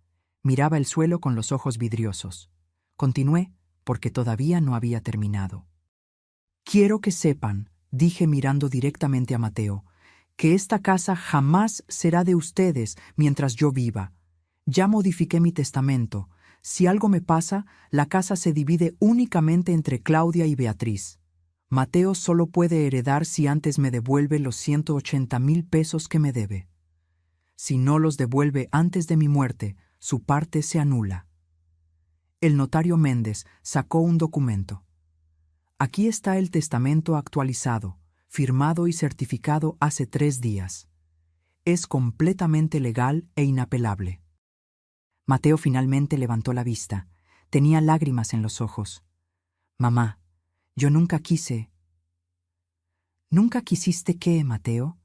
Miraba el suelo con los ojos vidriosos. Continué, porque todavía no había terminado. «Quiero que sepan», dije mirando directamente a Mateo, «que esta casa jamás será de ustedes mientras yo viva. Ya modifiqué mi testamento. Si algo me pasa, la casa se divide únicamente entre Claudia y Beatriz. Mateo solo puede heredar si antes me devuelve los 180,000 pesos que me debe. Si no los devuelve antes de mi muerte, su parte se anula». El notario Méndez sacó un documento. «Aquí está el testamento actualizado, firmado y certificado hace 3 días. Es completamente legal e inapelable». Mateo finalmente levantó la vista. Tenía lágrimas en los ojos. «Mamá, yo nunca quise». «¿Nunca quisiste qué, Mateo?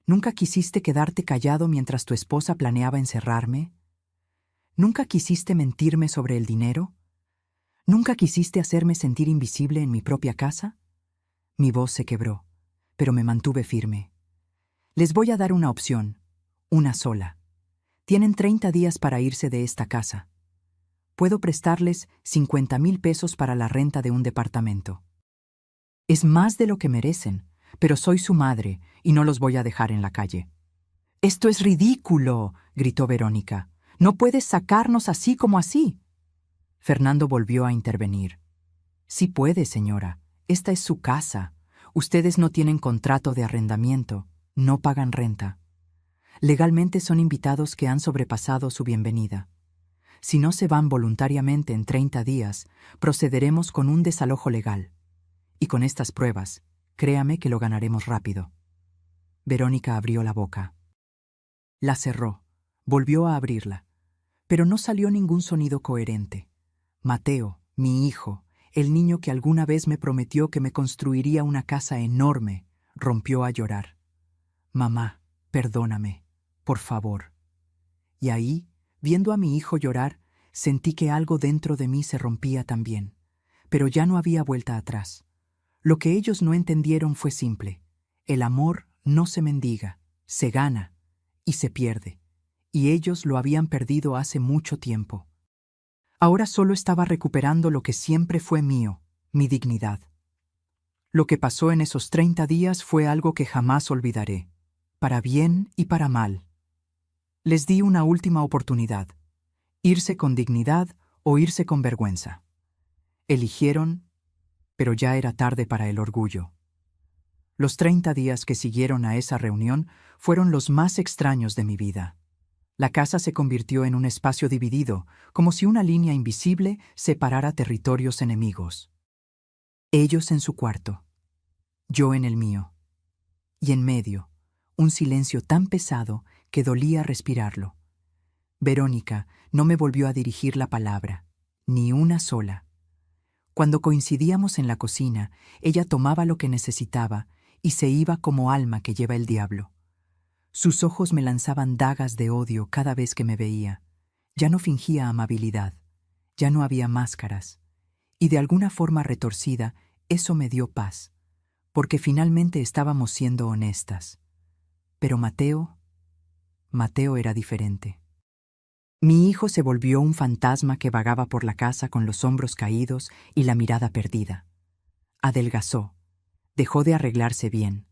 ¿Nunca quisiste quedarte callado mientras tu esposa planeaba encerrarme? ¿Nunca quisiste mentirme sobre el dinero? ¿Nunca quisiste hacerme sentir invisible en mi propia casa?» Mi voz se quebró, pero me mantuve firme. «Les voy a dar una opción, una sola. Tienen 30 días para irse de esta casa. Puedo prestarles 50,000 pesos para la renta de un departamento. Es más de lo que merecen, pero soy su madre y no los voy a dejar en la calle». «¡Esto es ridículo!», gritó Verónica. «No puedes sacarnos así como así». Fernando volvió a intervenir. «Sí puede, señora. Esta es su casa. Ustedes no tienen contrato de arrendamiento, no pagan renta. Legalmente son invitados que han sobrepasado su bienvenida. Si no se van voluntariamente en 30 días, procederemos con un desalojo legal. Y con estas pruebas, créame que lo ganaremos rápido». Verónica abrió la boca. La cerró, volvió a abrirla, pero no salió ningún sonido coherente. Mateo, mi hijo, el niño que alguna vez me prometió que me construiría una casa enorme, rompió a llorar. Mamá, perdóname, por favor. Y ahí, viendo a mi hijo llorar, sentí que algo dentro de mí se rompía también, pero ya no había vuelta atrás. Lo que ellos no entendieron fue simple. El amor no se mendiga, se gana y se pierde, y ellos lo habían perdido hace mucho tiempo. Ahora solo estaba recuperando lo que siempre fue mío, mi dignidad. Lo que pasó en esos 30 días fue algo que jamás olvidaré, para bien y para mal. Les di una última oportunidad, irse con dignidad o irse con vergüenza. Eligieron, pero ya era tarde para el orgullo. Los 30 días que siguieron a esa reunión fueron los más extraños de mi vida. La casa se convirtió en un espacio dividido, como si una línea invisible separara territorios enemigos. Ellos en su cuarto, yo en el mío. Y en medio, un silencio tan pesado que dolía respirarlo. Verónica no me volvió a dirigir la palabra, ni una sola. Cuando coincidíamos en la cocina, ella tomaba lo que necesitaba y se iba como alma que lleva el diablo. Sus ojos me lanzaban dagas de odio cada vez que me veía. Ya no fingía amabilidad, ya no había máscaras. Y de alguna forma retorcida, eso me dio paz, porque finalmente estábamos siendo honestas. Pero Mateo era diferente. Mi hijo se volvió un fantasma que vagaba por la casa con los hombros caídos y la mirada perdida. Adelgazó, dejó de arreglarse bien.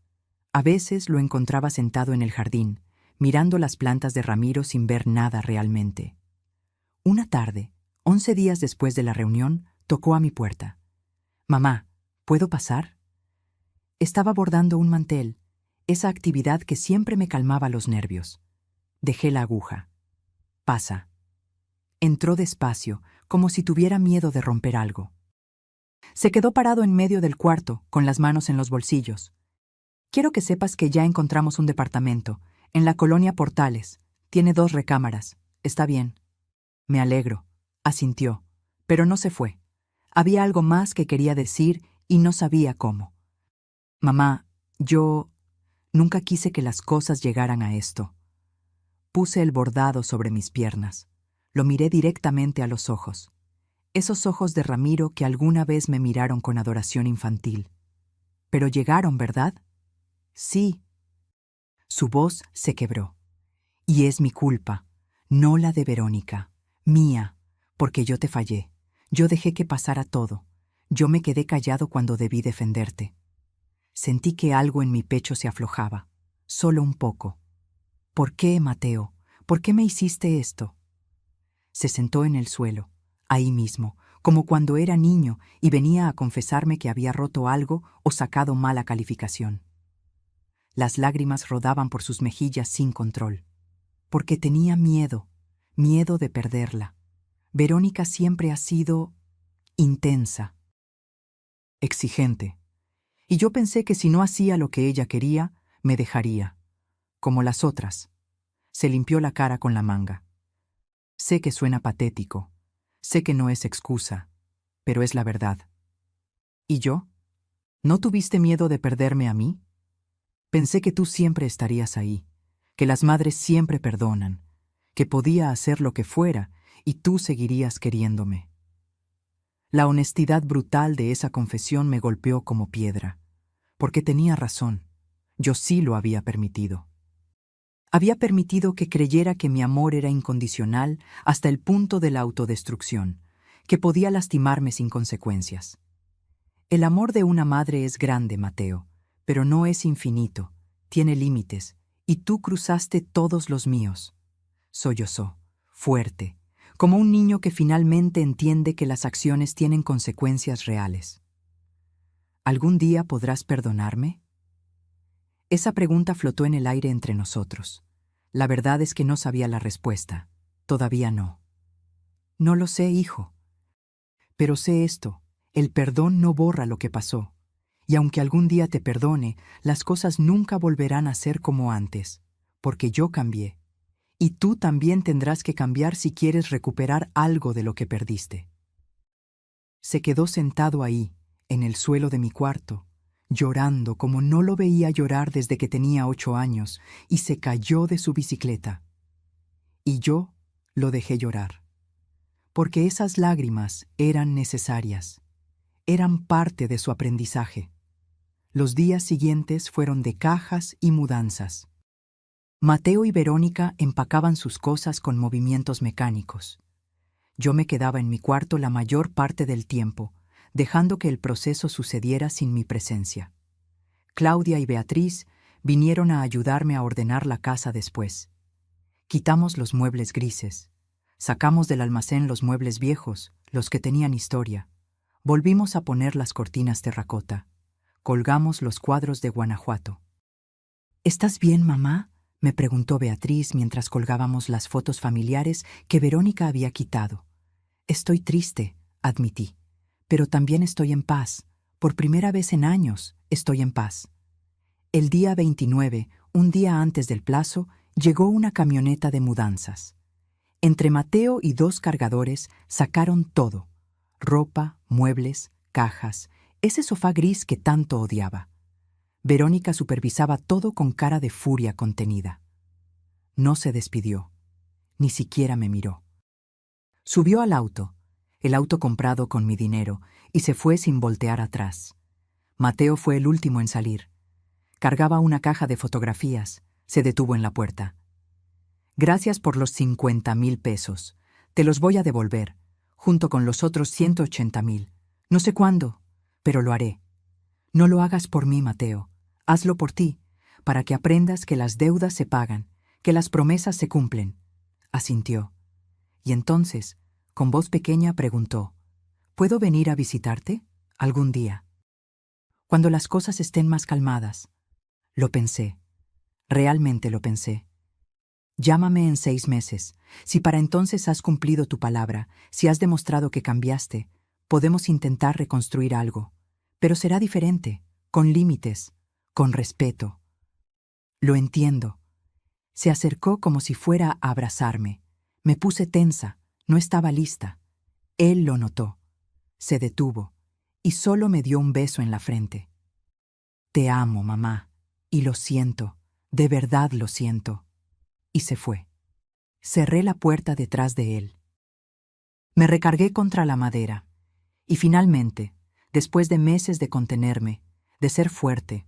A veces lo encontraba sentado en el jardín, mirando las plantas de Ramiro sin ver nada realmente. Una tarde, 11 días después de la reunión, tocó a mi puerta. «Mamá, ¿puedo pasar?» Estaba bordando un mantel, esa actividad que siempre me calmaba los nervios. Dejé la aguja. «Pasa». Entró despacio, como si tuviera miedo de romper algo. Se quedó parado en medio del cuarto, con las manos en los bolsillos. «Quiero que sepas que ya encontramos un departamento, en la colonia Portales. Tiene 2 recámaras. Está bien». «Me alegro», asintió, pero no se fue. Había algo más que quería decir y no sabía cómo. «Mamá, yo nunca quise que las cosas llegaran a esto». Puse el bordado sobre mis piernas. Lo miré directamente a los ojos. Esos ojos de Ramiro que alguna vez me miraron con adoración infantil. «Pero llegaron, ¿verdad?» «Sí». Su voz se quebró. «Y es mi culpa, no la de Verónica, mía, porque yo te fallé. Yo dejé que pasara todo. Yo me quedé callado cuando debí defenderte». Sentí que algo en mi pecho se aflojaba, solo un poco. «¿Por qué, Mateo? ¿Por qué me hiciste esto?» Se sentó en el suelo, ahí mismo, como cuando era niño y venía a confesarme que había roto algo o sacado mala calificación. Las lágrimas rodaban por sus mejillas sin control. Porque tenía miedo de perderla. Verónica siempre ha sido intensa, exigente. Y yo pensé que si no hacía lo que ella quería, me dejaría, como las otras. Se limpió la cara con la manga. Sé que suena patético, sé que no es excusa, pero es la verdad. ¿Y yo? ¿No tuviste miedo de perderme a mí? Pensé que tú siempre estarías ahí, que las madres siempre perdonan, que podía hacer lo que fuera y tú seguirías queriéndome. La honestidad brutal de esa confesión me golpeó como piedra, porque tenía razón, yo sí lo había permitido. Había permitido que creyera que mi amor era incondicional hasta el punto de la autodestrucción, que podía lastimarme sin consecuencias. El amor de una madre es grande, Mateo, pero no es infinito, tiene límites, y tú cruzaste todos los míos. Sollozó, fuerte, como un niño que finalmente entiende que las acciones tienen consecuencias reales. ¿Algún día podrás perdonarme? Esa pregunta flotó en el aire entre nosotros. La verdad es que no sabía la respuesta. Todavía no. No lo sé, hijo. Pero sé esto, el perdón no borra lo que pasó. Y aunque algún día te perdone, las cosas nunca volverán a ser como antes, porque yo cambié. Y tú también tendrás que cambiar si quieres recuperar algo de lo que perdiste. Se quedó sentado ahí, en el suelo de mi cuarto, llorando como no lo veía llorar desde que tenía 8 años, y se cayó de su bicicleta. Y yo lo dejé llorar, porque esas lágrimas eran necesarias, eran parte de su aprendizaje. Los días siguientes fueron de cajas y mudanzas. Mateo y Verónica empacaban sus cosas con movimientos mecánicos. Yo me quedaba en mi cuarto la mayor parte del tiempo, dejando que el proceso sucediera sin mi presencia. Claudia y Beatriz vinieron a ayudarme a ordenar la casa después. Quitamos los muebles grises. Sacamos del almacén los muebles viejos, los que tenían historia. Volvimos a poner las cortinas terracota. Colgamos los cuadros de Guanajuato. ¿Estás bien, mamá?, me preguntó Beatriz mientras colgábamos las fotos familiares que Verónica había quitado. Estoy triste, admití, pero también estoy en paz. Por primera vez en años, estoy en paz. El día 29, un día antes del plazo, llegó una camioneta de mudanzas. Entre Mateo y 2 cargadores sacaron todo: ropa, muebles, cajas, ese sofá gris que tanto odiaba. Verónica supervisaba todo con cara de furia contenida. No se despidió, ni siquiera me miró. Subió al auto, el auto comprado con mi dinero, y se fue sin voltear atrás. Mateo fue el último en salir. Cargaba una caja de fotografías. Se detuvo en la puerta. Gracias por los 50,000 pesos. Te los voy a devolver, junto con los otros 180,000. No sé cuándo, pero lo haré. No lo hagas por mí, Mateo. Hazlo por ti, para que aprendas que las deudas se pagan, que las promesas se cumplen. Asintió. Y entonces, con voz pequeña, preguntó: ¿Puedo venir a visitarte algún día? Cuando las cosas estén más calmadas. Lo pensé. Realmente lo pensé. Llámame en 6 meses. Si para entonces has cumplido tu palabra, si has demostrado que cambiaste, podemos intentar reconstruir algo. Pero será diferente, con límites, con respeto. Lo entiendo. Se acercó como si fuera a abrazarme. Me puse tensa, no estaba lista. Él lo notó. Se detuvo, y solo me dio un beso en la frente. Te amo, mamá, y lo siento, de verdad lo siento. Y se fue. Cerré la puerta detrás de él. Me recargué contra la madera, y finalmente, después de meses de contenerme, de ser fuerte,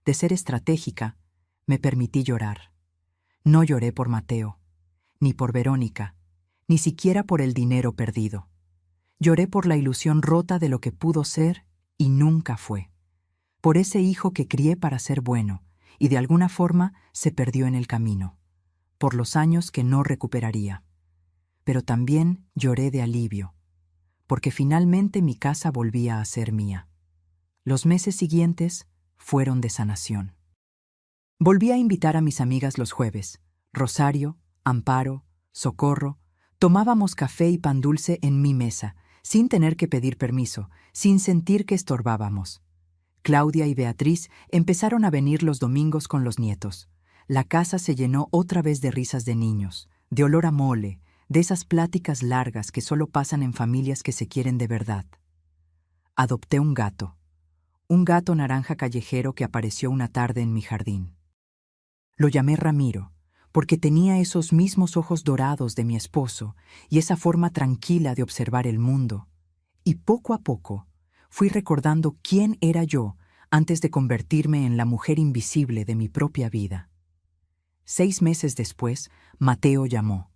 de ser estratégica, me permití llorar. No lloré por Mateo, ni por Verónica, ni siquiera por el dinero perdido. Lloré por la ilusión rota de lo que pudo ser y nunca fue. Por ese hijo que crié para ser bueno y de alguna forma se perdió en el camino. Por los años que no recuperaría. Pero también lloré de alivio, porque finalmente mi casa volvía a ser mía. Los meses siguientes fueron de sanación. Volví a invitar a mis amigas los jueves. Rosario, Amparo, Socorro. Tomábamos café y pan dulce en mi mesa, sin tener que pedir permiso, sin sentir que estorbábamos. Claudia y Beatriz empezaron a venir los domingos con los nietos. La casa se llenó otra vez de risas de niños, de olor a mole, de esas pláticas largas que solo pasan en familias que se quieren de verdad. Adopté un gato naranja callejero que apareció una tarde en mi jardín. Lo llamé Ramiro, porque tenía esos mismos ojos dorados de mi esposo y esa forma tranquila de observar el mundo. Y poco a poco fui recordando quién era yo antes de convertirme en la mujer invisible de mi propia vida. 6 meses después, Mateo llamó.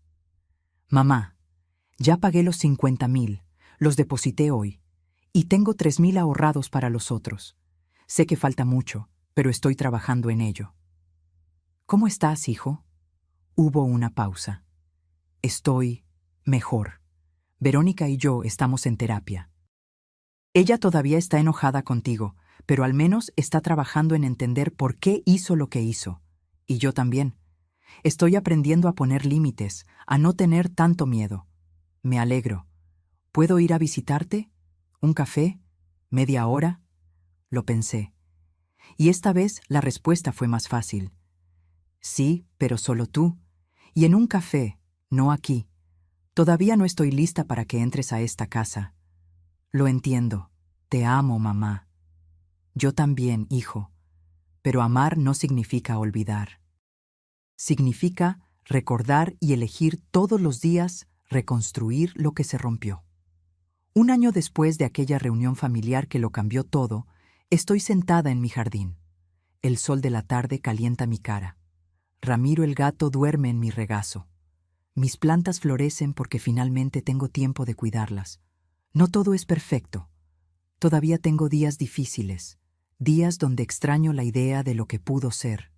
Mamá, ya pagué los 50,000, los deposité hoy, y tengo 3,000 ahorrados para los otros. Sé que falta mucho, pero estoy trabajando en ello. ¿Cómo estás, hijo? Hubo una pausa. Estoy mejor. Verónica y yo estamos en terapia. Ella todavía está enojada contigo, pero al menos está trabajando en entender por qué hizo lo que hizo. Y yo también. Estoy aprendiendo a poner límites, a no tener tanto miedo. Me alegro. ¿Puedo ir a visitarte? ¿Un café? ¿Media hora? Lo pensé. Y esta vez la respuesta fue más fácil. Sí, pero solo tú. Y en un café, no aquí. Todavía no estoy lista para que entres a esta casa. Lo entiendo. Te amo, mamá. Yo también, hijo. Pero amar no significa olvidar. Significa recordar y elegir todos los días reconstruir lo que se rompió. Un año después de aquella reunión familiar que lo cambió todo, estoy sentada en mi jardín. El sol de la tarde calienta mi cara. Ramiro el gato duerme en mi regazo. Mis plantas florecen porque finalmente tengo tiempo de cuidarlas. No todo es perfecto. Todavía tengo días difíciles, días donde extraño la idea de lo que pudo ser,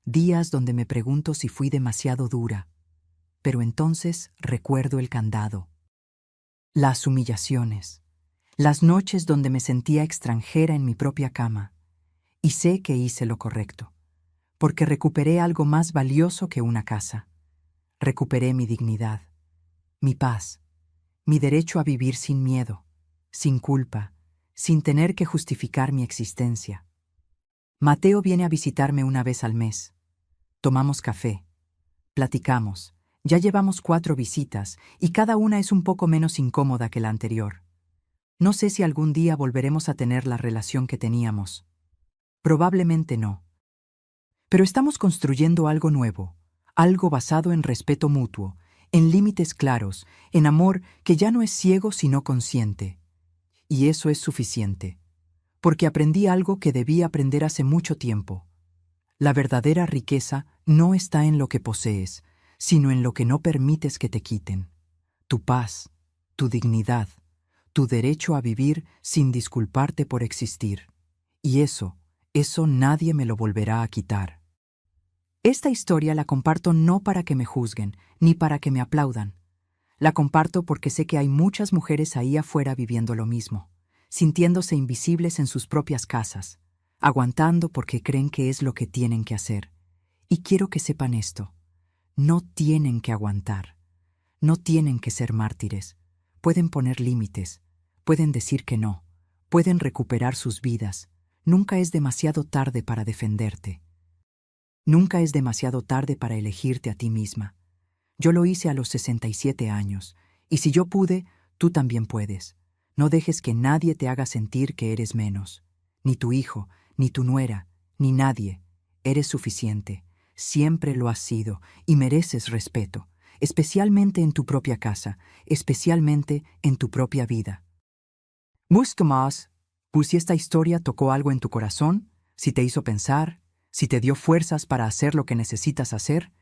días donde me pregunto si fui demasiado dura. Pero entonces recuerdo el candado, las humillaciones, las noches donde me sentía extranjera en mi propia cama, y sé que hice lo correcto, porque recuperé algo más valioso que una casa. Recuperé mi dignidad, mi paz, mi derecho a vivir sin miedo, sin culpa, sin tener que justificar mi existencia. Mateo viene a visitarme una vez al mes. Tomamos café, platicamos, ya llevamos 4 visitas y cada una es un poco menos incómoda que la anterior. No sé si algún día volveremos a tener la relación que teníamos. Probablemente no. Pero estamos construyendo algo nuevo, algo basado en respeto mutuo, en límites claros, en amor que ya no es ciego sino consciente. Y eso es suficiente, porque aprendí algo que debí aprender hace mucho tiempo. La verdadera riqueza no está en lo que posees, sino en lo que no permites que te quiten. Tu paz, tu dignidad, tu derecho a vivir sin disculparte por existir. Y eso nadie me lo volverá a quitar. Esta historia la comparto no para que me juzguen, ni para que me aplaudan. La comparto porque sé que hay muchas mujeres ahí afuera viviendo lo mismo, sintiéndose invisibles en sus propias casas, aguantando porque creen que es lo que tienen que hacer. Y quiero que sepan esto. No tienen que aguantar. No tienen que ser mártires. Pueden poner límites. Pueden decir que no. Pueden recuperar sus vidas. Nunca es demasiado tarde para defenderte. Nunca es demasiado tarde para elegirte a ti misma. Yo lo hice a los 67 años, y si yo pude, tú también puedes. No dejes que nadie te haga sentir que eres menos. Ni tu hijo, ni tu nuera, ni nadie. Eres suficiente. Siempre lo has sido, y mereces respeto, especialmente en tu propia casa, especialmente en tu propia vida. Busca más. Pues si esta historia tocó algo en tu corazón, si te hizo pensar, si te dio fuerzas para hacer lo que necesitas hacer,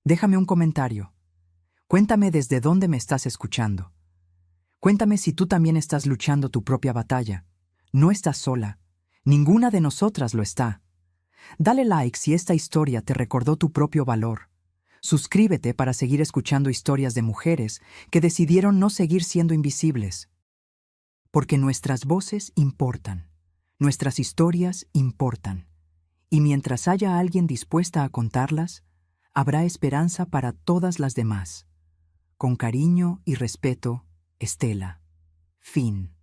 déjame un comentario. Cuéntame desde dónde me estás escuchando. Cuéntame si tú también estás luchando tu propia batalla. No estás sola. Ninguna de nosotras lo está. Dale like si esta historia te recordó tu propio valor. Suscríbete para seguir escuchando historias de mujeres que decidieron no seguir siendo invisibles. Porque nuestras voces importan. Nuestras historias importan. Y mientras haya alguien dispuesta a contarlas, habrá esperanza para todas las demás. Con cariño y respeto, Estela. Fin.